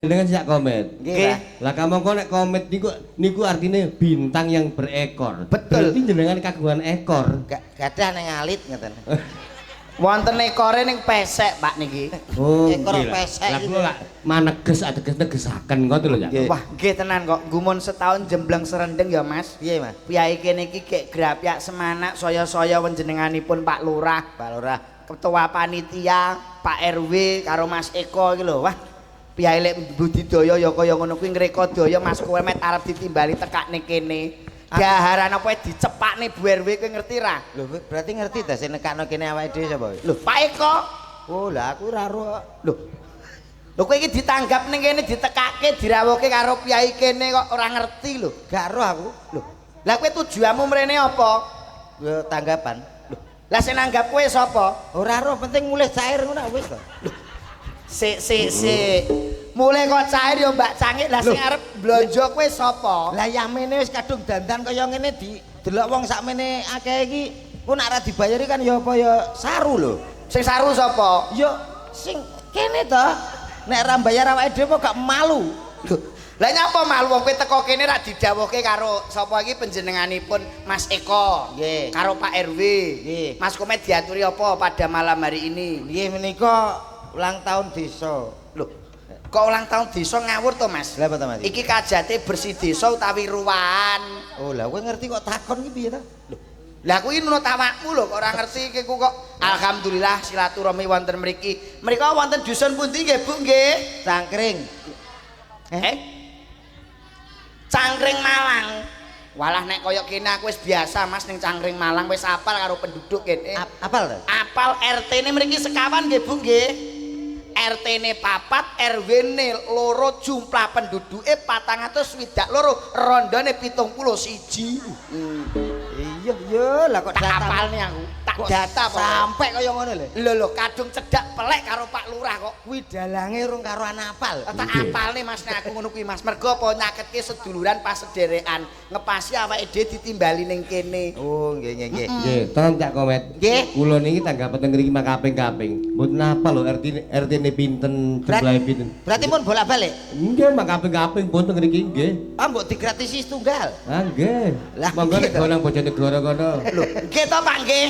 Dengan sejak komet. Nggih. Lah kamu kok nek komet niku artinya bintang yang berekor. Betul. Berarti jenengan kagungan ekor. Gadah ning alit ngoten. Wonten ekore ning pesek, Pak niki. Oh, Ekor nggih lah. pesek Lah gitu. kula lak maneges negesaken ngoten lho ya. Wah, nggih tenan kok. Gumun setahun jembleng serendeng ya, Mas. Piye, Mas? Piyai kene iki gek grapyak semanak saya-saya panjenenganipun Pak Lurah, Pak Lurah. Ketua Panitia, Pak RW karo Mas Eko iki lho. Wah, piyai lek budidaya ya kaya ngono kuwi ngreka daya Mas Komet arep ditimbali tekakne kene. Daharan apa dicepakne Bu RW kowe ngerti ra? Lho, berarti ngerti ta sing nekakno kene awake dhewe sapa? Lho, Pak Eko. Oh, lah aku ora ro. Lho. Lho kowe iki ditanggap ning kene ditekake dirawuhke karo piyai kene kok ora ngerti lho. Gak ro aku. Lho. Lah kowe tujuanmu mrene apa? Yo tanggapan. Lho. Lah sing nanggap kowe sapa? Ora ro, penting mulih cair ngono wis to. Sik. Mulai kok cair ya Mbak Cangik. Lah sing arep blonjo kowe sapa? Lah yamene wis kadung dandan kaya ngene di delok wong sakmene akeh iki ku nek ora dibayari kan ya apa ya saru lho. Sing saru sapa? Yo sing kene to. Nek ora bayar awake dhewe kok gak malu. Lho. Lah nyapa malu wong kowe teko kene rak didhawuhke karo sapa iki panjenenganipun Mas Eko. Nggih. Karo Pak RW. Nggih. Mas Komet diaturi apa pada malam hari ini? Nggih menika ulang tahun desa. Lho. Kok ulang tahun desa ngawur to, Mas? Lah apa to, Mas? Iki kajate bersih desa utawi ruwahan. Oh, lah kowe ngerti kok takon iki piye ta? Lho. Lah kuwi nurut awakmu lho kok ora ngerti iki kok. Alhamdulillah silaturahmi wonten mriki. Mrika wonten dusun pundi nggih, Bu nggih? Cangkring. Cangkring Malang. Walah nek kaya kene aku wis biasa Mas ning Cangkring Malang wis apal karo penduduk kene. Apal to? Apal RT-ne mriki sekawan nggih Bu nggih. RT-ne 4, RW-ne 2, jumlah penduduke 462, rondone 71. Iya, lah kok Tak data apalne aku. Tak kok data apa? sampai kaya ngono lho. Lho kadung cedak pelek karo Pak Lurah kok. Kuwi dalange urung karo ana apal. Tak apalne Mas nek aku ngono kuwi Mas. Mergo apa nyaketke seduluran pas sederekan, ngepasi awake dhewe ditimbali ning kene. Oh, nggih nggih nggih. Nggih, tenan Cak Komet. Nggih. Kula niki tanggapan teng mriki makaping-kaping. Mboten apa lho RT-ne pinten, jumlahe pinten. Berarti mun bolak-balik. Nggih, makaping-kaping mboten mriki nggih. Ah mbok digratisi tunggal. Ah nggih. Lah, Monggo nek gitu. golang bojone Gloro kono. Lho, nggih to Pak nggih.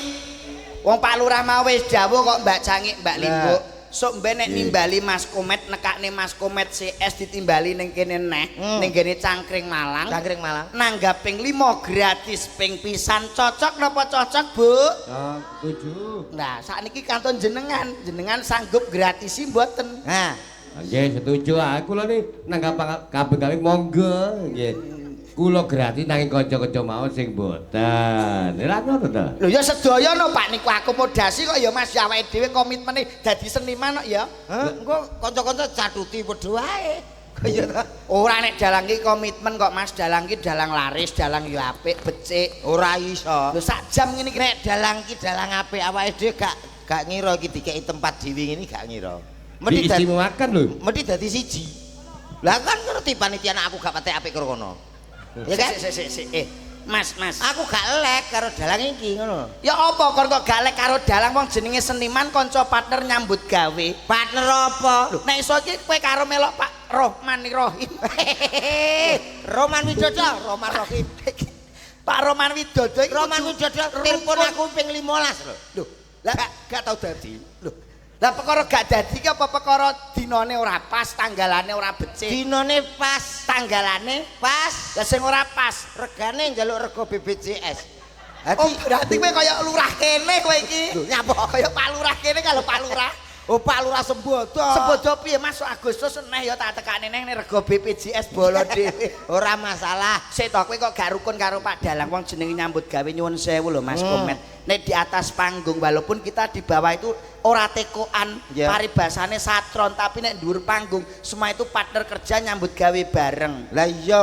Wong Pak Lurah mau wis dawuh kok Mbak Cangik, Mbak Limbuk. Sok mben nek nimbali Mas Komet nekakne Mas Komet CS ditimbali ning kene neh, ning kene Cangkring Malang. Cangkring Malang. Nanggap ping 5 gratis ping pisan cocok napa cocok, Bu? Ah, setuju. Nah, sakniki kantun jenengan sanggup gratisi mboten? Nah, Nggih, setuju. Aku lho ni nanggap kabeh-kabeh monggo nggih. Kula gratis nanging kanca-kanca mau sing mboten. Lha ngono to? Lho ya sedaya no Pak niku akomodasi kok ya Mas awake dhewe komitmene dadi seniman kok ya. engko kanca-kanca caduti padha wae. Kaya ta. Ora nek dalang ki komitmen kok Mas, dalang ki dalang laris, dalang ya apik, becik. Ora iso. Lho sak jam ngene iki Nek dalang ki dalang apik awake dhewe gak ngira iki dikeki tempat dhewe ngene gak ngira. Mesti dadi Diistimewakan lho. mesti dadi siji. Lah kan ngerti panitia nek aku gak pati apik karo kono. Ya kan? Sik. Mas. Aku gak lek karo dalang iki ngono. Ya apa kon kok galek karo dalang wong jenenge seniman kanca partner nyambut gawe. Partner apa? Nek iso iki kowe karo melok Pak Rohman Rohim. Roman Widodo, Roman Rohim. Pak Roman Widodo iki Roman Widodo telepon aku ping 15 lho. Lho, lah gak tau dadi. Lho. Lah perkara gak dadi ki apa perkara dinane ora pas, tanggalane ora becik. Dinane pas, Tanggalane pas, lah sing ora pas. regane njaluk rego BPJS. Oh, berarti kowe kaya lurah kene kowe iki. Lho, nyapa? Kaya Pak Lurah kene kalau Pak Lurah. Oh, Pak Lurah Sembodo. Sembodo piye Mas Agustus neh ya tak tekane neng rego BPJS bolo dhewe. Ora masalah. Sik to kowe kok gak rukun karo Pak Dalang wong jenenge nyambut gawe nyuwun sewu lho Mas Komet. Nek di atas panggung walaupun kita di bawah itu ora tekoan, Ya. paribasane satron tapi nek dhuwur panggung semua itu partner kerja nyambut gawe bareng. Lah iya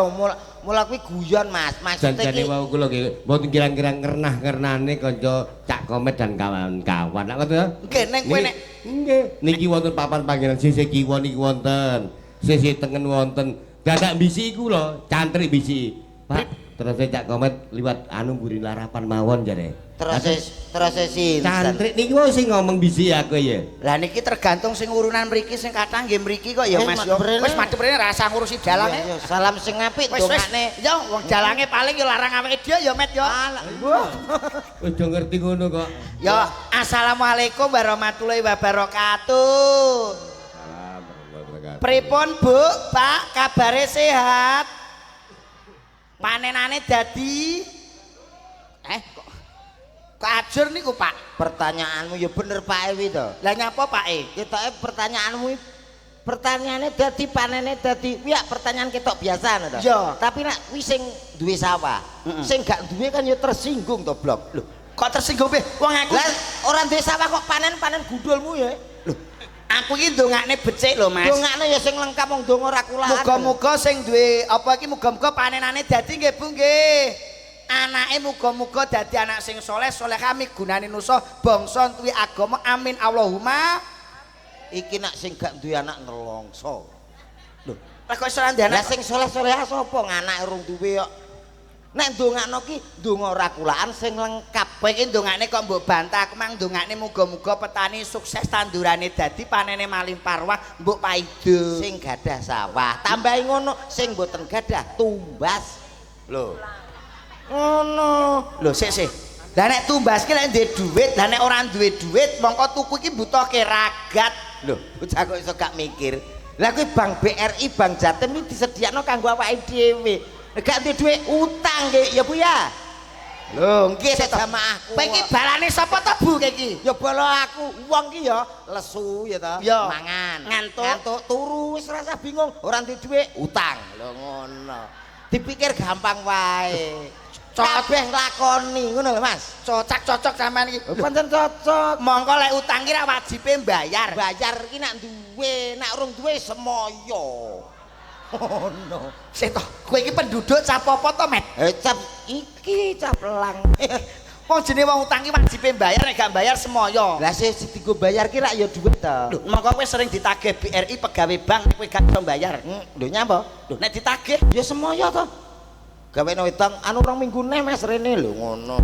mula kuwi guyon Mas. Maksudnya Janjane ki wau kula nggih mboten kira-kira ngernah-ngernane kanca Cak Komet dan kawan-kawan. Nek ngoten ya. Nggih ning kowe nek Nggih, niki wonten papan panggenan sisih kiwa niki wonten. Sisih tengen wonten. Dadak bisi iku lho, cantrik bisi. Pak, Terus Cak Komet liwat anu mburi larapan mawon jare. Terus sinten? Cantrik niki wae sing ngomong bisi aku ya. Lah niki tergantung sing urunan mriki sing kathah nggih mriki kok ya Mas yo. madep rene. Wis madhep rene rasa ngurusi dalange. Yo salam sing apik Wis dongane. yo wong dalange paling yo larang awake dhewe yo Met yo. Wis do ngerti ngono kok. Yo assalamualaikum warahmatullahi wabarakatuh. Salam warahmatullahi wabarakatuh. Pripun Bu, Pak, kabare sehat? Panenane dadi kok ajur niku Pak? Pertanyaanmu ya bener Pak Ewi to. Lah nyapa Pak E? Ketoke pertanyaanmu pertanyaannya dadi panene dadi ya pertanyaan ketok biasa ngono to. Iya. Tapi nek kuwi sing duwe sawah, sing gak duwe kan ya tersinggung to, Blok. Loh, kok tersinggung be? Wong aku Lah ora duwe sawah kok panen gundulmu ya. aku iki ndongakne becik lho Mas. Dongakne ya sing lengkap wong donga ora kulaan. Muga-muga sing duwe apa iki muga-muga panenane dadi nggih Bu nggih. Anake muga-muga dadi anak sing saleh, salehah migunani nusa bangsa duwe agama. Amin Allahumma. Iki nak sing gak duwe anak nelongso. Lho, lah kok iso ndek Lah anak? sing saleh-salehah sapa nganake rung duwe kok. Nek ndongakno ki ndonga ora kulaan sing lengkap. Kowe iki ndongakne kok mbok bantah, aku mang ndongakne muga-muga petani sukses tandurane dadi panene malimpah mbok paido. Sing gadah sawah, tambahi ngono sing mboten gadah tumbas. Lho. Ngono. Lho sik. Lah nek tumbas ki lek duwe dhuwit, lah nek ora duwe dhuwit mongko tuku iki butuhke ragat. Lho, bocah kok iso gak mikir. Lah kuwi Bank BRI, Bank Jatim iki disediakno kanggo awake dhewe. Nek gak duwe dhuwit utang nggih ya Bu ya. Lho, nggih Sik to. jamaahku. Kowe iki balane sapa to Bu kowe iki? Ya bolo aku, wong ki ya lesu ya to. Ya. Mangan. Ngantuk. Turu wis rasa bingung, ora duwe dhuwit, utang. Lho ngono. Dipikir gampang wae. Kabeh lakoni ngono lho Mas. Cocok sampean iki. Pancen cocok. Mongko lek utang ki ra wajibe mbayar. Bayar ki nek duwe, nek urung duwe semoyo. Oh no. Sik to, kowe iki penduduk cap apa to, Met? Cap iki cap lang. Wong jenenge wong utang ki wajibe mbayar, nek gak mbayar semoyo. Lah sing digo bayar ki rak ya duit to. Lho, mongko kowe sering ditagih BRI pegawai bank kowe gak iso mbayar. Lho nyapa? Lho, nek ditagih Ya semoyo to. Gawe utang anu rong minggu neh Mas rene lho ngono.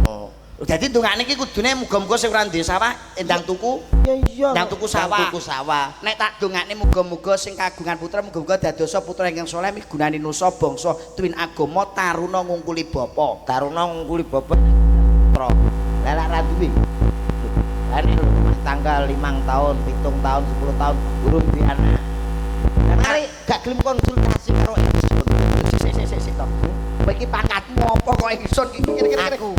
dadi ndongane iki kudune muga-muga sing ora duwe sawah endang tuku. Ya iya. Ndang tuku sawah. Tuku sawah. Nek tak dongane muga-muga sing kagungan putra muga-muga dadosa putra ingkang saleh migunani nusa bangsa tuwin agama taruna ngungkuli bapa. Taruna ngungkuli bobot pro. Lah lek ra duwe. Lah nek rumah tangga 5 tahun, 7 tahun, 10 tahun urung duwe anak. Lah mari gak gelem konsultasi karo ingsun. Sik to. Kowe iki pangkatmu apa kok ingsun iki kira-kira Aku.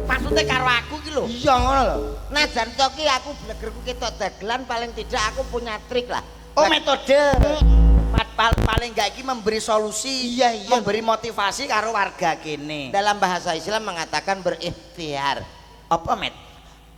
maksudnya karo aku iki lho. Iya ngono lho. Najan to ki aku blegerku ketok dagelan paling tidak aku punya trik lah. Oh metode. Paling gak iki memberi solusi, Iya. memberi motivasi karo warga kene. Dalam bahasa Islam mengatakan berikhtiar. Apa Met?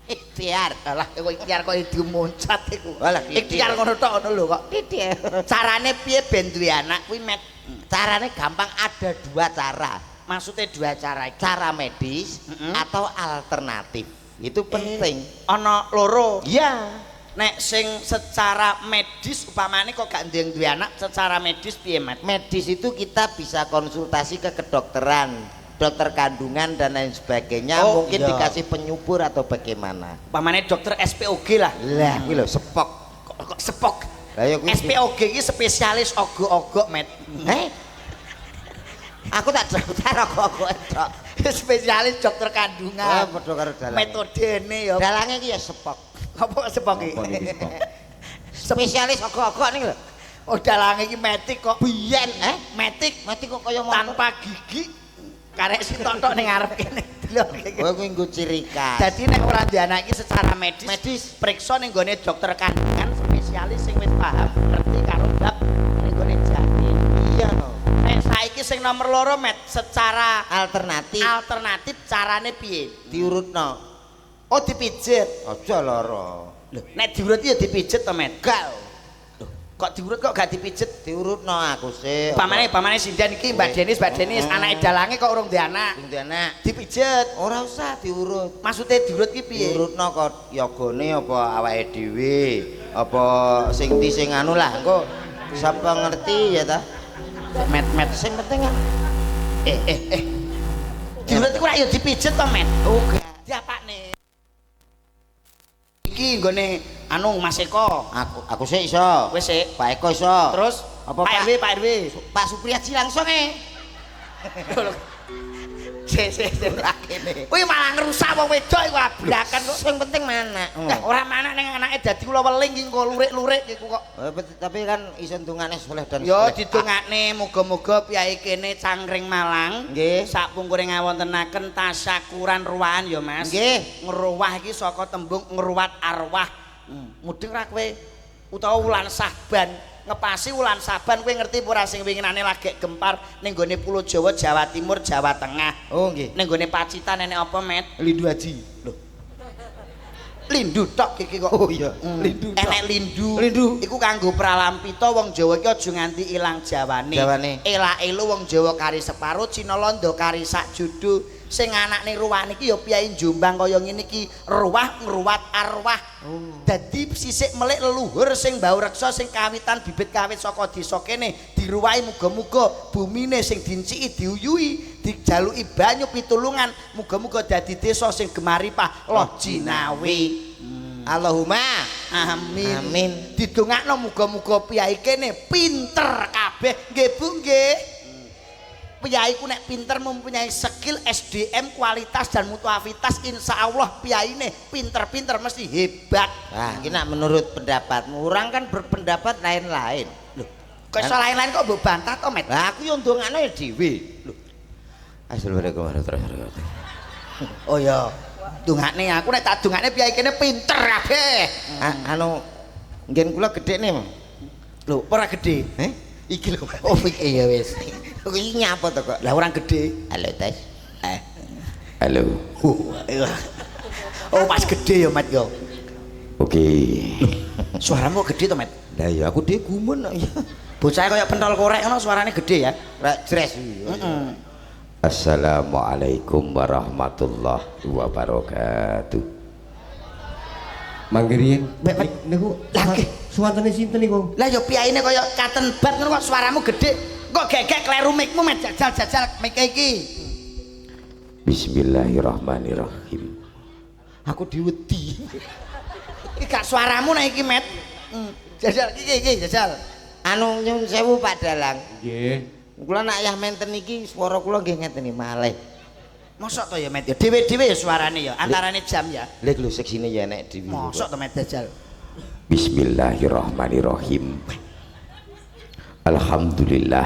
Ikhtiar. Alah kowe ikhtiar kok dimuncat iku. Walah, Ikhtiar ngono tok ngono lho kok. Ikhtiar. Carane piye ben duwe anak kuwi Met? Caranya gampang, ada 2 cara. Maksudnya 2 cara iki. Cara medis atau alternatif. Itu penting. Ana loro. Iya. Nek sing secara medis upamane kok gak duwe anak secara medis piye Met? Medis itu kita bisa konsultasi ke kedokteran, dokter kandungan dan lain sebagainya. Oh, Mungkin iya. dikasih penyubur atau bagaimana. Upamane dokter SPOG lah. Lah, kuwi lho sepok. Kok sepok. Lah ya kuwi. SPOG iki spesialis ogo-ogo Met. Aku tak daftar kok tok. Spesialis dokter Ah, kandungan. padha karo dalang. Metodene ya. Dalange iki ya sepok. Apa sepok iki? Apa niki, Spok? Spesialis ogok-ogok ning lho. Oh dalange iki metik kok. Biyen, Metik mati kok kaya motor. tanpa gigi. Karek sitok-tok ning ngarep kene. Lho iki. Kowe kuwi nggo ciri khas. Dadi nek ora duwe anak iki secara medis, Medis. periksa ning gone dokter kandungan spesialis sing wis paham ngerti karo bab ning gone janin. Iya no. Nek saiki sing nomor 2 Met secara Alternatif alternatif carane piye? diurutno. Oh dipijet. Aja lara. Lho, nek diurut ya dipijet to Met. Gal. Kok diurut kok gak dipijet? Diurutno aku sih. Pamane Sindian iki Mbak Denis, anake dalange kok urung duwe anak. Sing anak. Dipijet. Ora usah diurut. Maksudnya diurut ki piye? Diurutno kok yogane apa awake dhewe, apa sing ndi sing anu lah engko sapa ngerti ya ta. Met Sing penting kan Diurut iku ora ya dipijet to, Met. Oh, gak. Diapakne? Iki nggone anu Mas Eko. Aku sih iso. Wis sik. Pak Eko iso. Terus apa Pak RW, Pak RW. Pak Supriyadi langsung Sik kene. Kuwi malah ngrusak wong wedok iku abrakan kok. Sing penting mana? Ora manak ning anake dadi kula weling iki engko lurik-lurik iku kok. Tapi kan iso ndungane soleh dan Yo didongakne muga-muga piyai kene Cangkring Malang nggih sak pungkure ngawontenaken tasyakuran ruwahan ya Mas. Nggih. Ngruwah iki saka tembung ngruwat arwah. Mudeng ra kowe utawa wulan Saban ngepasi wulan Saban kowe ngerti ora sing winginane lagi gempar ning gone Pulo Jawa, Jawa Timur, Jawa Tengah. Oh nggih. Ning gone Pacitan enek apa, Met? Lindu Haji. Loh. Lindu tok iki kok. Oh iya, lindu. Enek lindu. Lindu. Iku kanggo pralampita wong Jawa iki aja nganti ilang Jawane. Jawane. Elak-elu wong Jawa kari separo, Cina Londo kari sak judu. Sing anakne ruwah niki ya piyai Jombang kaya ngene iki, ruwah ngruwat arwah. Dadi sisik melik leluhur sing mbau reksa sing kawitan bibit kawit saka desa kene diruwahi muga-muga bumine sing dinciki diuyui, dijaluki banyu pitulungan, muga-muga dadi desa sing gemaripah loh jinawi. Allahumma Amin. Amin. Didongakno muga-muga piyai kene pinter kabeh. Nggih Bu nggih. Piyai ku nek pinter mempunyai skill SDM kualitas dan mutuavitas insya Allah piyaine pinter-pinter mesti hebat. Nah, ini menurut pendapatmu, orang kan berpendapat lain-lain. Loh, kok iso lain-lain kok mbok bantah to, Met? Lah aku yo ndongane dhewe. Lho. Assalamualaikum warahmatullahi wabarakatuh. Oh ya, dongane aku nek tak dongane piyai kene pinter kabeh. Anu ngen kula gedene, Mas. Lho, ora gede. Iki lho. Oh, iya wis. Iki nyapa to kok? Lah orang gede. Halo, Tes. Halo. Oh, pas gede ya, Met yo. Oke. Suaramu gede to, Met? Lah ya aku dhewe gumun kok ya. Bocah kaya pentol korek ngono suarane gede ya. Rek jres. Assalamualaikum warahmatullahi wabarakatuh. Manggirian. Mek niku lagi suwantene sinten niku? lah ya piyaine kaya katen bat ngono kok suaramu gede. Kok gegek kleru mikmu Met jajal-jajal mik iki. Bismillahirrahmanirrahim. Aku diwedi. Iki gak suaramu nek iki Met. Jajal iki jajal. Anu nyun sewu Pak Dalang. Nggih. Kula nak yah menten iki swara kula nggih ngeten iki malih. Mosok to ya Met ya dhewe-dhewe ya suarane ya antarane jam ya. Lha lho seksine ya enek dhewe. Mosok to Met jajal. Bismillahirrahmanirrahim. Alhamdulillah.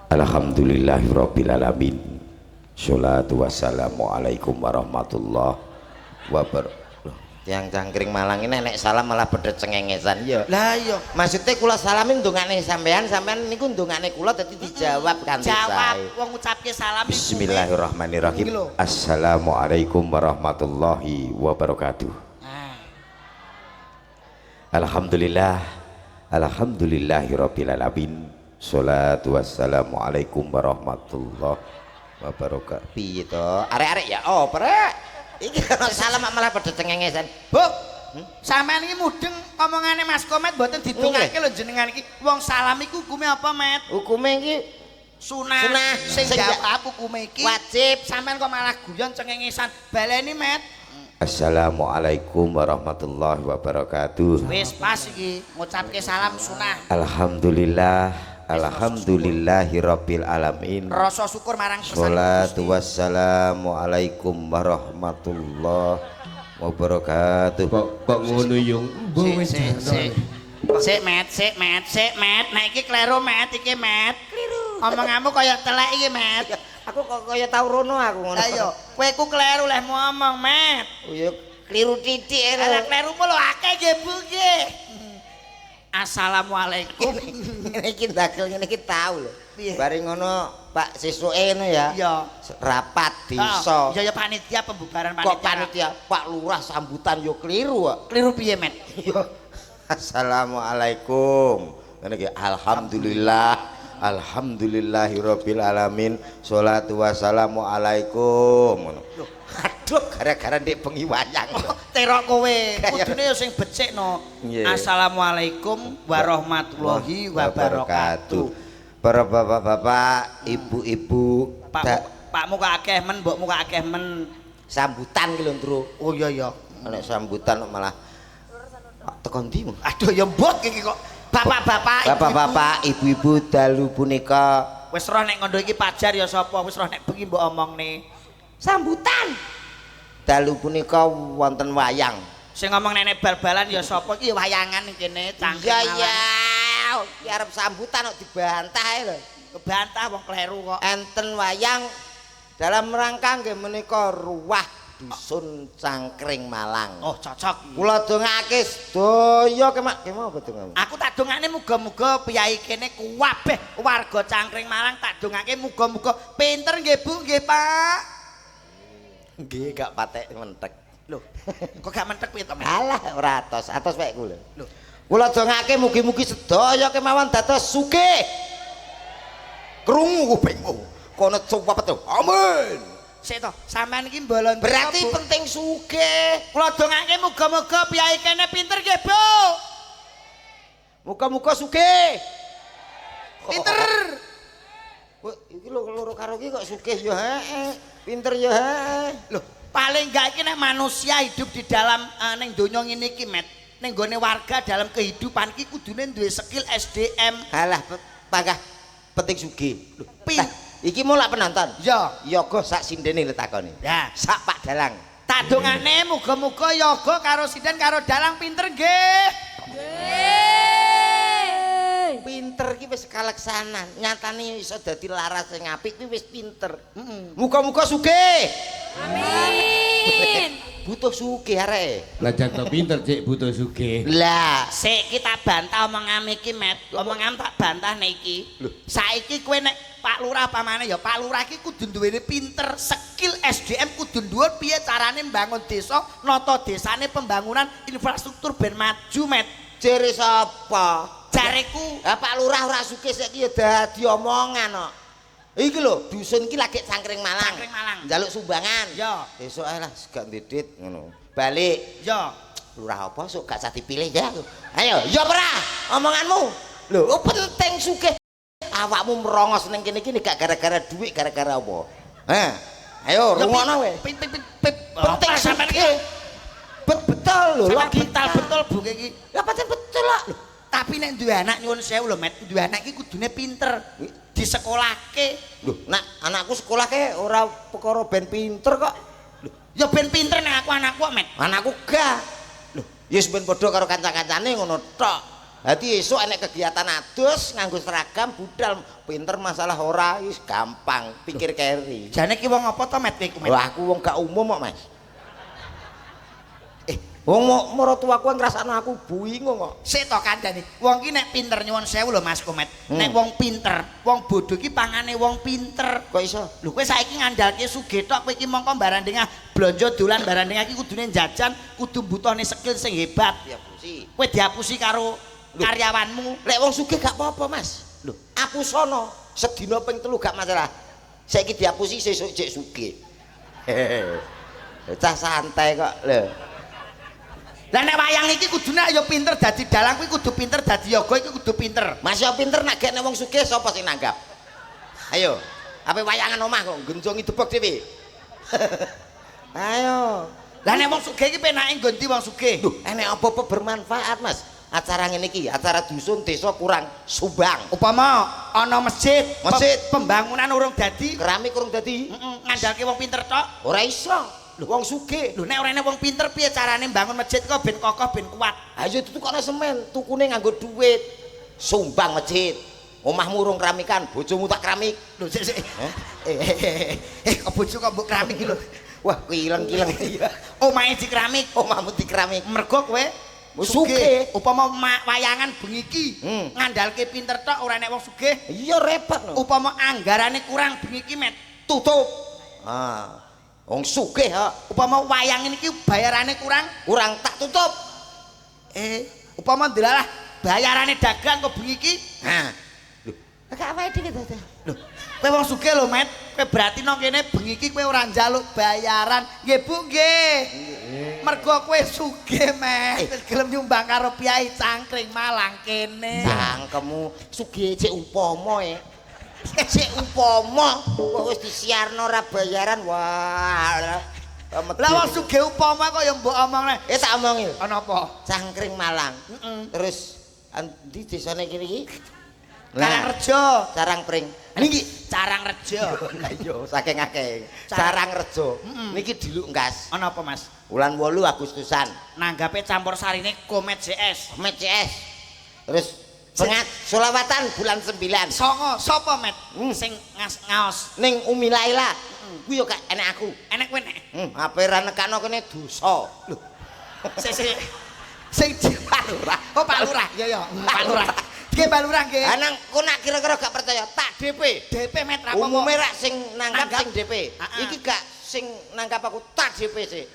Alhamdulillahirabbil alamin. Sholatu wassalamu alaikum warahmatullahi wabarakatuh. Tiang Cangkring Malang ini nek salam malah bedet cengengesan ya. Lah iya. Maksudnya kula salamin ndongane sampean niku ndongane kula dadi dijawab kanthi sae. Jawab wong ngucapke salam iku. Bismillahirrahmanirrahim. Assalamualaikum warahmatullahi wabarakatuh. Alhamdulillah. Alhamdulillahirabbil alamin. Sholatu wassalamu alaikum warahmatullahi wabarakatuh. Piye to? Arek-arek ya opo rek? Iki salam malah padha cengengesan. Bu, sampean iki mudeng omongane Mas Komet mboten didongake lho jenengan iki. Wong salam iku hukume apa, Met? Hukume iki Sunah. Sing Sing jawab hukume iki wajib. sampean kok malah guyon cengengesan. Baleni, Met. Assalamualaikum warahmatullahi wabarakatuh. Wis pas iki ngucapke salam sunah. Alhamdulillah. Alhamdulillahirabbil alamin. Rasa syukur marang kersane Sholatu wassalamu alaikum warahmatullahi wabarakatuh. Kok ngono yung? Sik Met. Nek iki kleru Met iki Met. Kliru. Omonganmu kaya telek iki Met. Aku kok kaya tau rono aku ngono. Ayo, kowe ku kleru leh ngomong Met. Oh ya kliru titik Ala klerumu lho akeh nggih Bu nggih. Assalamualaikum. Ngene iki ndagel ngene iki tau lho. Piye? Bareng ngono Pak Sisuke ngono ya. Iya. Rapat desa. Iya ya panitia pembubaran Kok panitia. panitia Pak Lurah sambutan yo kliru kok. Kliru piye Met? Assalamualaikum. Ngene iki alhamdulillah. Alhamdulillahirabbil alamin. Sholatu wassalamu alaikum. Aduh gara-gara ndek bengi wayang. Terok kowe. Kudune ya sing becikno. Assalamualaikum warahmatullahi wabarakatuh. Para bapak-bapak, ibu-ibu, Pakmu kok akeh men, mbokmu kok akeh men. Sambutan ki lho, Ndro. Oh iya ya. Nek sambutan kok malah tekan ndi? Aduh ya mbok iki kok. Bapak-bapak, Bapak-bapak, ibu-ibu dalu punika wis roh nek ngondo iki pajar ya sapa? Wis roh nek bengi mbok omongne. sambutan. Dalu punika wonten wayang. Sing ngomong nenek bal-balan ya sapa iki wayangan ning kene cangkem. Iya iya. Ki arep sambutan kok dibantah ae lho. Kebantah wong kleru kok. Enten wayang dalam rangka nggih menika ruwah dusun Cangkring Malang. Oh, cocok. Kula dongake sedaya kemak apa dongamu? Aku tak dongane muga-muga piyai kene kabeh warga Cangkring Malang tak dongake muga-muga pinter nggih Bu, nggih Pak. Nggih gak patek mentek. Loh, kok gak mentek piye to, Mas? Alah ora atos wae kula. Lho. Kula dongake mugi-mugi sedaya kemawon dados sugih. Krungu kupingmu. Kono sumpah to. Amin. Sik to, sampean iki mbolon. Berarti penting sugih. Kula dongake muga-muga piyai kene pinter nggih, Bu. Muga-muga sugih. Pinter. Wah, iki loro karo iki kok sugih ya heeh. Pinter ya heeh. Loh, paling enggak iki nek manusia hidup di dalam ning donya ngene iki, Met. Ning gone warga dalam kehidupan iki kudune duwe skill SDM. Halah pagah penting sugih. Loh, iki mau lak penonton. Ya, Yoga sak sindene le takoni. ya. Sak Pak Dalang. Tak dongane muga-muga yoga karo sinden karo dalang pinter nggih. Pinter ki wis kaleksanan. Nyatane iso dadi laras sing apik ki wis pinter. Muga-muga sugih. Amin. Butuh sugih arek. Lah jang to pinter cek butuh sugih. Lah, Sik kita bantah omongane iki, Met. Omongan tak bantah nek iki. Saiki kowe nek Pak Lurah pamane ya Pak Lurah iki kudu duwene pinter, skill SDM kudu dhuwur piye carane mbangun desa, nata desane pembangunan infrastruktur ben maju, Met. jere sapa? Jareku Pak Lurah ora sugih saiki ya dadi omongan kok. Iki lho, dusun iki lagi Cangkring Malang. Cangkring Malang. Njaluk sumbangan. Ya. Besok ae lah gak ndedit ngono. Balik. ya Lurah apa sok gak usah dipilih ya. Ayo, ya ora omonganmu. Lho, penting sugih. Awakmu merongos ning kene iki gak gara-gara duit, gara-gara apa? Heh. Ayo, rungokno kowe. Penting Penting sugih. Betul lho, logital betul Bu iki. Ya pancen betul lah. Tapi nek duwe anak nyuwun sewu lho, Met. Duwe anak iki kudune pinter. Disekolahke. Lho, nak anakku sekolah ke ora perkara ben pinter kok. Lho, Ya ben pinter nek anakku kok, Met. anakku gak. Lho, ya ben padha karo kanca-kancane ngono tok. Dadi esuk enek kegiatan adus nganggo seragam budal pinter masalah ora wis gampang pikir keri. Jane ki wong apa to, Met iku, Met? Wah, aku wong gak umum kok, Mas. Wong maratuaku ngrasakno aku bingung kok. Sik to kandhane. Wong ki nek pinter nyuwun sewu lho Mas Komet. Nek wong pinter, wong bodho ki pangane wong pinter. Kok iso? Lho kowe saiki ngandalke sugih tok kowe iki mongko barandengah blonjo dolan barandengah iki kudune jajan, kudu butuhne skill sing hebat. Diapusi. Kowe diapusi karo karyawanmu. Lek wong sugih gak apa-apa, Mas. Lho, apusono sedina ping 3 gak masalah. Saiki diapusi sesuk jek sugih. Cah santai kok lho. Lah nek wayang iki kudune ya pinter dadi dalang kuwi kudu pinter dadi yoga iki kudu pinter. Mas yo pinter nak gek nek wong sugih sapa sing nanggap? Ayo, ape wayangan omah kok genjongi debok dhewe. Ayo. Lah nek wong sugih iki penake nggo ndi wong sugih? Duh, enek apa-apa bermanfaat, Mas. Acara ngene iki, acara dusun desa kurang sumbang. Upama ana masjid, Masjid. pembangunan urung dadi, Keramik kurang dadi. ngandalke wong pinter tok. Ora iso. Lho wong sugih. Lho nek ora ana wong pinter piye carane mbangun masjid kok ben kokoh ben kuat. Ayo tutukane semen, tukune nganggo duit. Sumbang masjid. Omahmu urung keramikan, bojomu tak keramik. Lho sik. Kok bojo kok mbok keramik iki lho. Wah, kileng-kileng. Omahe di keramik, Omahmu di keramik. mergo kowe Sugih. Upama wayangan bengi iki ngandalke pinter tok ora nek wong sugih. Iya repot no. Upama anggarane kurang bengi iki Met. Tutup. Ah. Wong sugih kok. Upama wayang iki bayarane Kurang tak tutup. Upama ndelalah bayarane dagang kok bengi iki. Nah. Lho, gak wae dikit to. Lho, kowe wong sugih lho, Met. Kowe berarti nang kene bengi iki kowe ora njaluk bayaran. Nggih, Bu, nggih. Mergo kowe sugih, Met. Wis gelem nyumbang karo Piyai Cangkring Malang kene. Cangkemmu sugih cek upama Sik upama kok wis disiarno ora bayaran wah. Lah wong sugih upama kok ya mbok omongne. Tak omongi. Ana apa? Cangkring Malang. Terus ndi desane kene iki? Karangrejo. Carangpring. Niki Carangrejo. Lah iya saking akeh. Carangrejo. Niki diluk ngas. Ana apa, Mas? Wulan 8 Agustusan. Nanggape campur sarine Komet CS. Met CS. Terus pengat selawatan bulan 9. Songo sapa, Met? Sing ngaos. Ning Umi Laila. Kuwi yo gak enek aku. Enek kowe nek. Ape ra nekano kene dosa. Lho. Sing Pak Lurah. Oh, Pak Lurah. Iya ya, Pak Lurah. Nggih, Pak Lurah nggih. Nang kok nak kira-kira gak percaya tak DP. DP Met ra apa-apa. Umume rak sing nanggap sing DP. Heeh. Iki gak sing nangkap aku tak DP sih.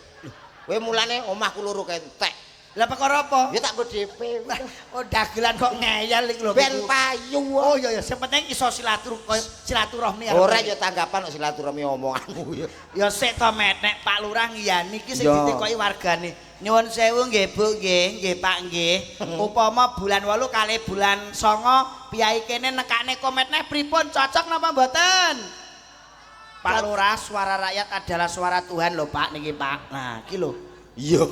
Kowe mulane omahku loro kentek. Lah perkara apa? Ya tak nggo DP. Oh, dagelan kok ngeyel iki lho. Ben payu. Oh iya ya, sing penting iso silaturahmi. Ora ya tanggapan kok silaturahmi omonganmu ya. Ya sik to, Met, nek Pak Lurah ngiyani iki sing Ya. ditekoki wargane. Nyuwun sewu nggih Bu nggih Pak nggih. Upama bulan 8 kali bulan 9 piyai kene nekane komet neh pripun cocok napa mboten? Pak Lurah, suara rakyat adalah suara Tuhan lho Pak niki Pak. Nah, iki lho. Iya.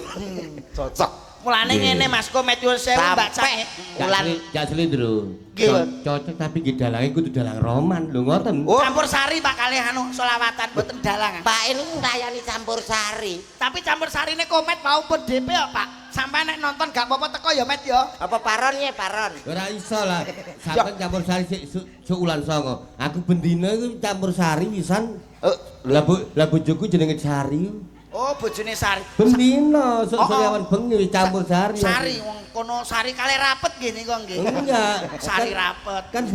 Cocok. Mulane ngene Mas Komet nyuwun sewu Mbak Cak. Bulan Cak Slindro. Nggih. Cocok tapi nggih dalange kudu dalang roman lho ngoten. Campur sari Pak kalih anu selawatan mboten dalang. Pak ini nglayani campur sari. Tapi campur sarine Komet mau pun DP ya Pak. Sampai nek nonton gak apa-apa teko ya Met ya. Apa paron ya paron? Ora iso lah. Sampeyan campur sari sik ulan 9. Aku bendina iku campur sari pisan. Lah bojoku jenenge Sari. Oh, bojone Sari. Bendina soriawan bengi wis campur sari. Sari wong kono Sari kalih rapet nggih niku nggih. Enggak. Sari rapet. Kan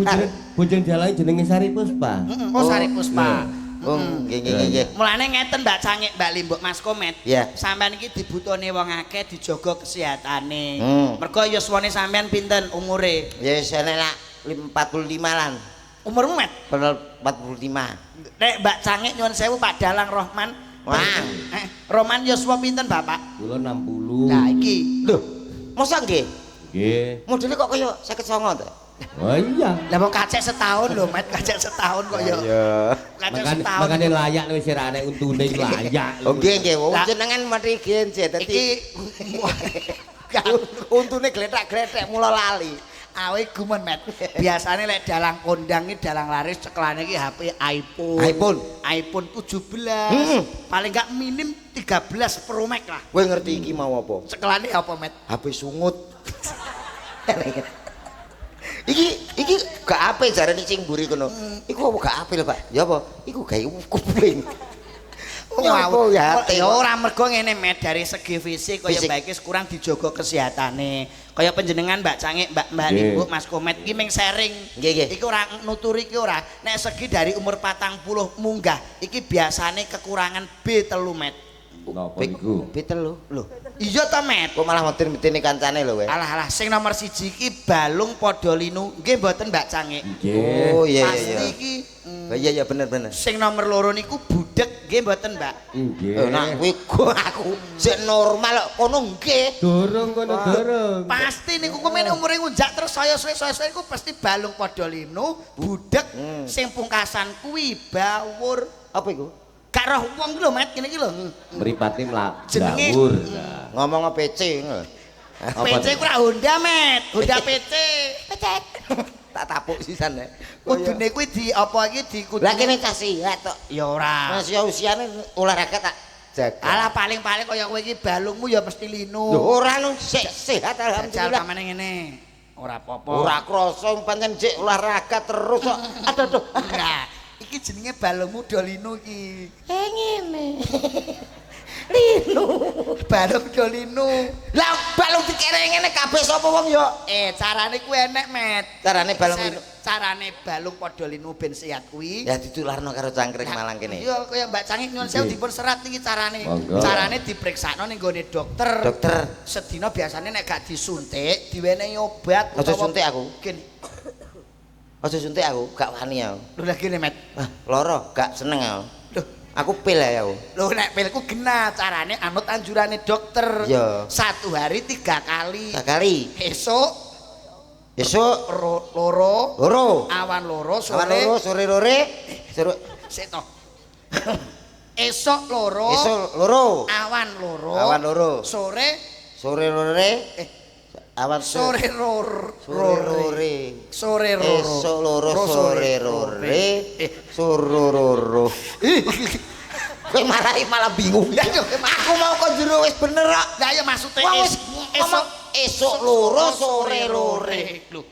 bojone dalange jenenge Sari Puspa. Oh, Sari Puspa. Oh, nggih nggih nggih. Mulane ngeten Mbak Cangik, Mbak Limbuk Mas Komet. Iya. Sampeyan iki dibutuhne wong akeh dijaga kesehatane. Hmm. Mergo yuswane sampeyan pinten umure? Ya sene nak 45 lan. Umurmu Met? 45. Nek Mbak Cangik nyuwun sewu Pak Dalang Rohman. Wah. Roman yuswa pinten Bapak? Kula 60. Nah iki. Lho, masa nggih? Nggih. Modele kok kaya 59 to? Oh iya. Lah wong kacek setahun lho, Met, kacek setahun kok ya. Iya. Kacek setahun. Makane layak wis ora nek untune iku layak. Oh nggih nggih, wong Lah. jenengan mati genje dadi Iki untune gletak-gletek mula lali. awe gumen Met. Biasane lek dalang kondang iki dalang laris ceklane iki HP iPhone. iPhone 17. Paling gak minim 13 Pro Max lah. Kowe ngerti iki mau apa? Ceklane apa Met? HP sungut. Iki gak apik jarane sing mburi kono. Iku apa gak apik lho, Pak? Ya apa? Iku gawe kuping. Wow, ya ya ora mergo ngene Met, dari segi fisik kaya Fisik. baik kurang dijaga kesehatane. Kaya panjenengan Mbak Cangik, Mbak Nggih. Niku, Mas Komet iki ming sharing. Nggih, nggih. Iki ora nuturi iki ora. Nek segi dari umur 40 munggah, iki biasane kekurangan B3 Met. Napa niku? Betel lho. Iya ta Met? Kok malah meten-metene kancane lho kowe. Alah sing nomor 1 iki balung padha linu. Nggih mboten Mbak Cangik. Nggih. Oh iya Pasti iya. iki Iya bener. sing nomor 2 niku budek nggih mboten Mbak. Nggih. Nah kuwi aku sik normal kok kono nggih. Durung kono durung. Pasti niku kumene umure ngunjak terus saya suwe iku pasti balung padha linu, budek sing pungkasan kuwi bawur. Apa iku? Gak roh wong lho Met ngene iki lho. Mripate Jenenge- mlawur. Ngomong PC ngono. PC ku ora Honda Met, Honda PC. Pecek. Tak tapuk sisan ya. Kudune kuwi di apa iki di kudu. Lah kene kasihat tok. Ya ora. Mas ya usiane olahraga tak jaga. Alah paling-paling kaya kowe iki balungmu ya mesti linu. Lho ora nu sik sehat Jajal alhamdulillah. kamane ngene. Ora apa-apa. Ora krasa pancen sik olahraga terus kok. Aduh. Nah, iki jenenge balungmu do linu iki. Ngene. Linu. Balung do linu. Lah balung dikere ngene kabeh sapa wong ya? Carane kuwi enek, Met. Carane balung linu. Carane balung padha linu ben sehat kuwi. Ya ditularno karo cangkring Malang kene. Iya, kaya Mbak Cangik nyuwun sewu dipun serat iki carane. Monggo. Carane dipriksakno ning gone dokter. Dokter. Sedina biasane nek gak disuntik, diwenehi obat Aja suntik aku. Gini. Aja suntik aku, gak wani aku. Lho lah gini, Met. Ah, loro, gak seneng aku. Loh, Aku pil ya aku. Loh nek pilku genah carane anut anjurane dokter. Iya. 1 hari 3 kali. Gak kali. Esuk Esuk loro, loro. awan loro, Awan loro, sore lore. Sik to. Esuk loro, Esuk loro. awan loro, Awan loro. sore lore. Awan sore loro, sore loro, esuk loro sore lore. Surururu. Kowe malah bingung. Aku mau kok jero wis bener kok. Lah ya maksude Esuk loro sore lore. Lho,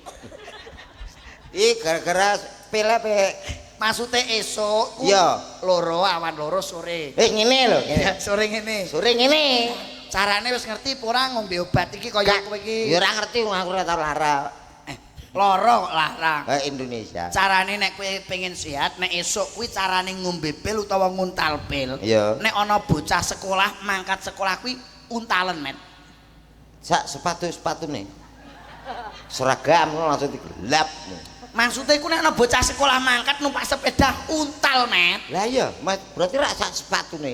Gara-gara pele maksude esuk ku Iya. loro awan loro sore. ngene lho. Sore ngene. Sore ngene. Carane wis ngerti apa ora ngombe obat iki kaya kowe iki? Ya ora ngerti aku ora tau lara. Lara kok larang. Indonesia. Carane nek kowe pengen sehat, nek esuk kuwi carane ngombe pil utawa nguntal pil. Iya. Nek ana bocah sekolah mangkat sekolah kuwi untalen, Met. Sak sepatune. Seragam langsung digelap. Maksudnya iku nek ana bocah sekolah mangkat numpak sepeda untal, Met. Lah iya, Mas, berarti rak sak sepatune.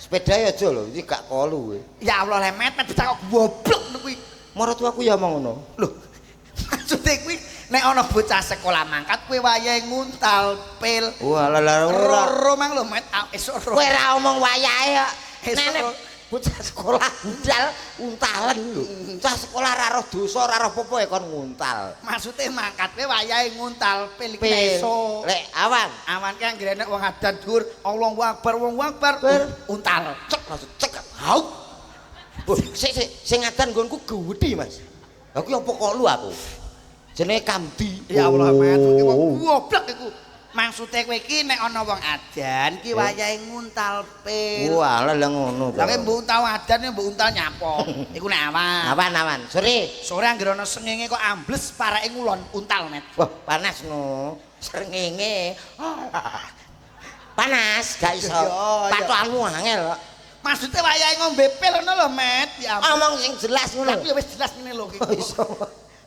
Sepeda ya aja lho, iki gak kolu kowe. Ya Allah, le Met bisa kok goblok kuwi. Maratuaku ya omong ngono. Lho. Maksudnya kuwi nek ana bocah sekolah mangkat kowe wayahe nguntal pil. Wah, lah ora. Roro mang lho, Met. Esuk Kowe ora omong wayahe kok. Nek bocah sekolah untalan lho. Bocah sekolah ora roh dosa, ora roh apa-apa ya kon nguntal. Maksudnya mangkat kowe wayahe nguntal pil iki esuk. Lek awan, Awan ki anggere nek wong adan dhuwur Allahu Akbar untal. cek langsung cek. Hau. Sing adan nggonku gedhi, Mas. Aku apa kok lu aku? Jenenge Kamdi. Ya Allah, Mas, iki wong goblok iku. Maksude kowe iki nek ana wong adan ki wayahe nguntal pil. Wah, lah ngono to. Lah mbok untal adan mbok untal nyapo. Iku nek awan. Awan. Sore. Sore anggere ana srengenge kok ambles parake ngulon untal, Met. Wah, panas no. Srengenge. Panas, gak iso. Patokanmu angel kok. Maksudnya wayahe ngombe pil ngono lho, Met. Ya ampun. Omong sing jelas ngono. Tapi ya wis jelas ngene lho iki. Iso.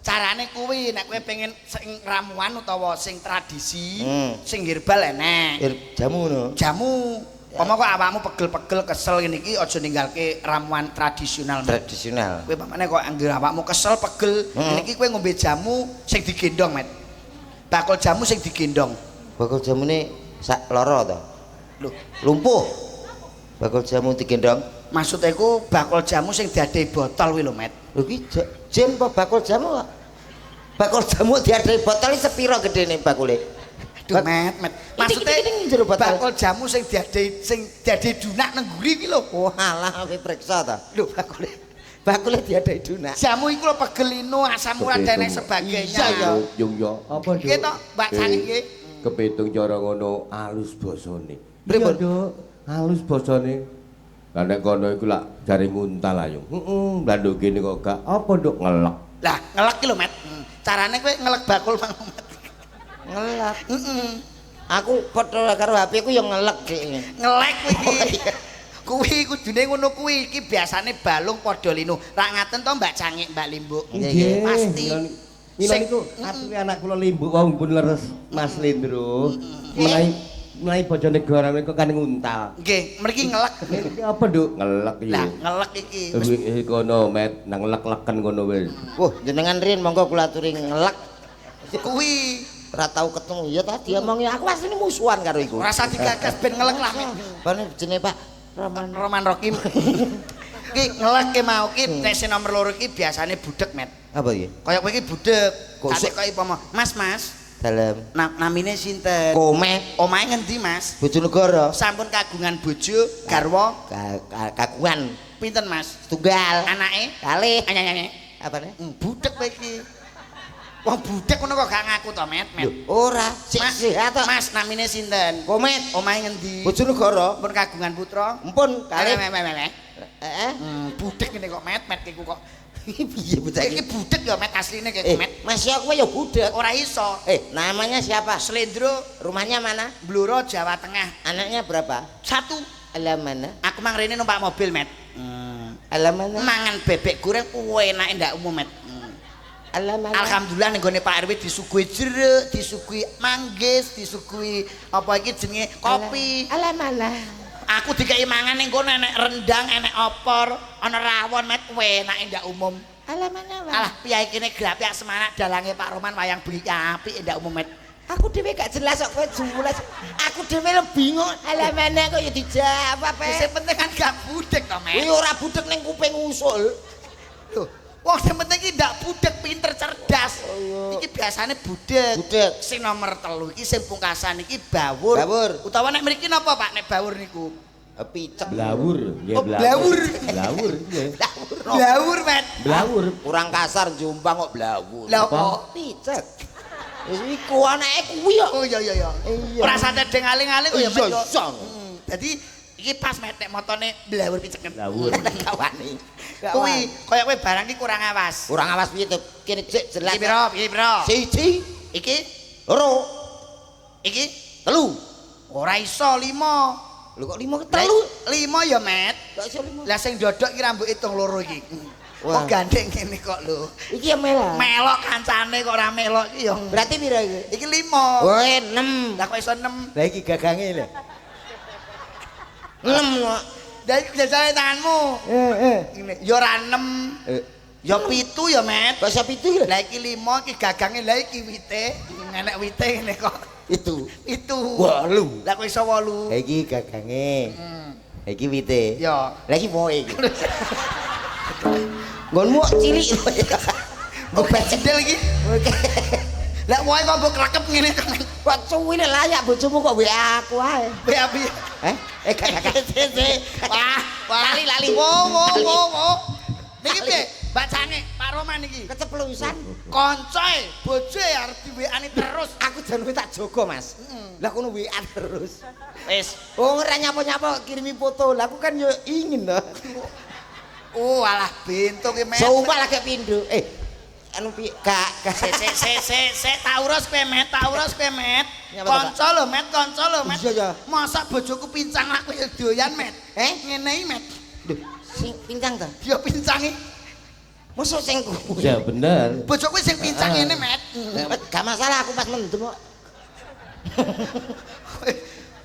Carane kuwi nek kowe pengen sing ramuan utawa sing tradisi, sing herbal enek. Jamu ngono. Jamu. Pomo kok awakmu pegel-pegel kesel ngene iki aja ninggalke ramuan tradisional. Tradisional. Kowe pamane kok anggere awakmu kesel pegel, ngene iki kowe ngombe jamu sing digendong, Met. Bakul jamu sing digendong. Bakul jamune sak loro to. Lho, Lumpuh. Bakul jamu digendong. maksudnya iku bakul jamu sing diadai botol kuwi lho, Met. Lho iki jen apa bakul jamu kok? Bakul jamu diadai botol iki sepiro gedene bakule? Duh, Met. Maksudnya bakul jamu sing diadai dunak nang guri iki lho. Walah, kowe priksa ta. Lho bakule diadai dunak. Jamu iku lho pegelino, asam urat dan lain sebagainya. Yung yo. Apa Nggih to, Mbak Sani nggih. Kepitung cara ngono alus basane. Pripun? Nduk, alus basane. Lah nek kono iku lak jare nguntal ayo. Heeh, lah nduk kene kok gak apa nduk ngelek. Lah, ngelek ki lho, Met. Carane kowe ngelek bakul mang, Met. Ngelak. Heeh. Aku padha karo HP ku yo ngelek iki. Ngelek kuwi iki. Kuwi kudune ngono kuwi iki biasane balung padha linu. Rak ngaten to Mbak Cangik, Mbak Limbuk. Nggih, pasti. Mila niku atune anak kula Limbuk wong pun leres Mas Lendro. Mulai bojone gorane kok kan nguntal. Nggih, mriki ngelek. Iki apa nduk? Ngelek iki. Lah, ngelek iki. Kono Met nang lek-leken kono wis. Wah, jenengan Rin monggo kula aturi ngelek. Kuwi Ora tau ketemu ya tadi omongi aku asline musuhan karo iku. rasa digagas ben ngelek lah, Met. Bane jenenge Pak Roman Rokim. Ki ngelek ke mau ki nek sing nomor loro ki biasane budek, Met. Apa iki? Kaya kowe iki budek. Kok Kate kaya upama, Mas. Dalam Namine sinten? Komek Omahe ngendi, Mas? Bojonegoro. Sampun kagungan bojo, garwa, Kagungan pinten, Mas? tunggal. Anake? Kalih. Anyanyane. Apane? Budek kowe iki. Wong budek ngono kok gak ngaku to, Met. Ora, Mas, sehat to. Mas, namine sinten? Komet Omahe ngendi? Bojonegoro. Pun kagungan putra? Empun kalih. Heeh. Budek ngene kok, Met iku kok. Piye bocah Iki iki? budek ya, Met, asline kek, Met. Mas ya kowe ya budek. Ora iso. Namanya siapa? Slendro, Rumahnya mana? Bluro, Jawa Tengah. Anaknya berapa? 1. Alam mana? Aku mang rene numpak mobil, Met. Alam mana? Mangan bebek goreng enake ndak umum, Met. Alam mana? Alhamdulillah ning gone Pak RW disuguhi jeruk, disuguhi manggis, disuguhi apa iki jenenge kopi. Alam mana? Aku dikei mangan ning kono enek rendang, enek opor, ana rawon, Met, enake ndak umum. Alah mana wae. Alah piyai kene grapiak semangat dalange Pak Roman wayang bengi apik ndak umum met. Aku dhewe gak jelas kok kowe jules. Aku dhewe bingung. Alah mana kok ya dijawab ae. Sing penting kan gak budek to, Met. Kuwi ora budek ning kuping usul. Lho, wong sing penting iki ndak budek, pinter cerdas. Iki biasane budek. Budek. Sing nomor 3 iki sing pungkasan iki bawur. Bawur. Utawa nek mriki napa, Pak, nek bawur niku? Picek. Blawur, nggih Oh, blawur. Blawur nggih. Blawur, Met. Blawur. Kurang kasar Jombang kok blawur. Lah Apa? kok Picek. Wis iku anake kuwi kok. oh iya. Iya. Ora sate deng aling-aling kok ya, Iya, Met. iso. Dadi iki pas Met nek motone blawur picek. Blawur. Kawane. Kuwi kaya kowe barang iki kurang awas. Kurang awas piye to? Kene cek jelas. Iki piro? Iki piro? Siji, Iki loro, iki telu. ora iso 5. Lho kok 5 telu? 5 ya, Met. Gak iso 5. Lah sing dodok iki rambut hitung loro iki. Wah. Kok gandeng ngene kok lho. Iki ya melah. Melok kancane kok ora melok iki ya. Berarti pira iki? Iki 5. Oh, 6. Lah kok iso 6? Lah iki gagange lho. 6 kok. Lah iki jajane tanganmu. Ngene, ya ora 6. Ya 7 ya, Met. Kok iso 7 iki lho? Lah iki 5 iki gagange, lah iki wite. Enek wite ngene kok. Itu. 8. Lah kok iso 8? Lah iki gagange. Lah iki wite. Ya. Lah iki moe iki. Nggonmu cilik lho. Mbok becendel iki. Lah wae kok mbok krekep ngene kok. Kok cuwi nek layak bojomu kok WA aku ae. Be-be. Gak. Wah, lali. Wo. Niki piye? Bacane Pak Roman iki. Keceplusan. Koncoe bojoe arep di-WA-ani terus. Aku jan tak jaga, Mas. Lah kono WA terus. Wis. Oh, ora nyapa-nyapa kirimi foto. Lah aku kan yo ingin to. Oh, alah bentuk iki, Met. Sumpah lagi pindho. Anu piye? Gak. Sik tak urus kowe, Met. Nyapa, Kanca lho, Met. Iya, ya. Masa bojoku pincang aku ya doyan, Met. Ngene iki, Met. Duh, sing pincang ta? Ya pincangi. Mosok sing kuwi. Ya bener. Bojoku sing pincang ngene, Met. Gak masalah aku pas mendem kok.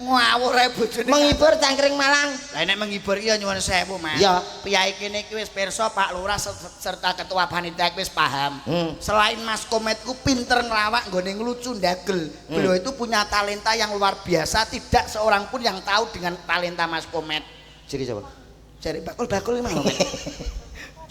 Ngawur ae bojone. Menghibur cangkring Malang. Lah nek menghibur iya nyuwun sewu, Mas. Iya. Piyai kene iki wis pirsa Pak Lurah serta ketua panitia wis paham. Selain Mas Kometku pinter ngelawak nggone nglucu ndagel. Beliau itu punya talenta yang luar biasa, tidak seorang pun yang tahu dengan talenta Mas Komet. Jadi siapa? Jare bakul-bakul iki mau.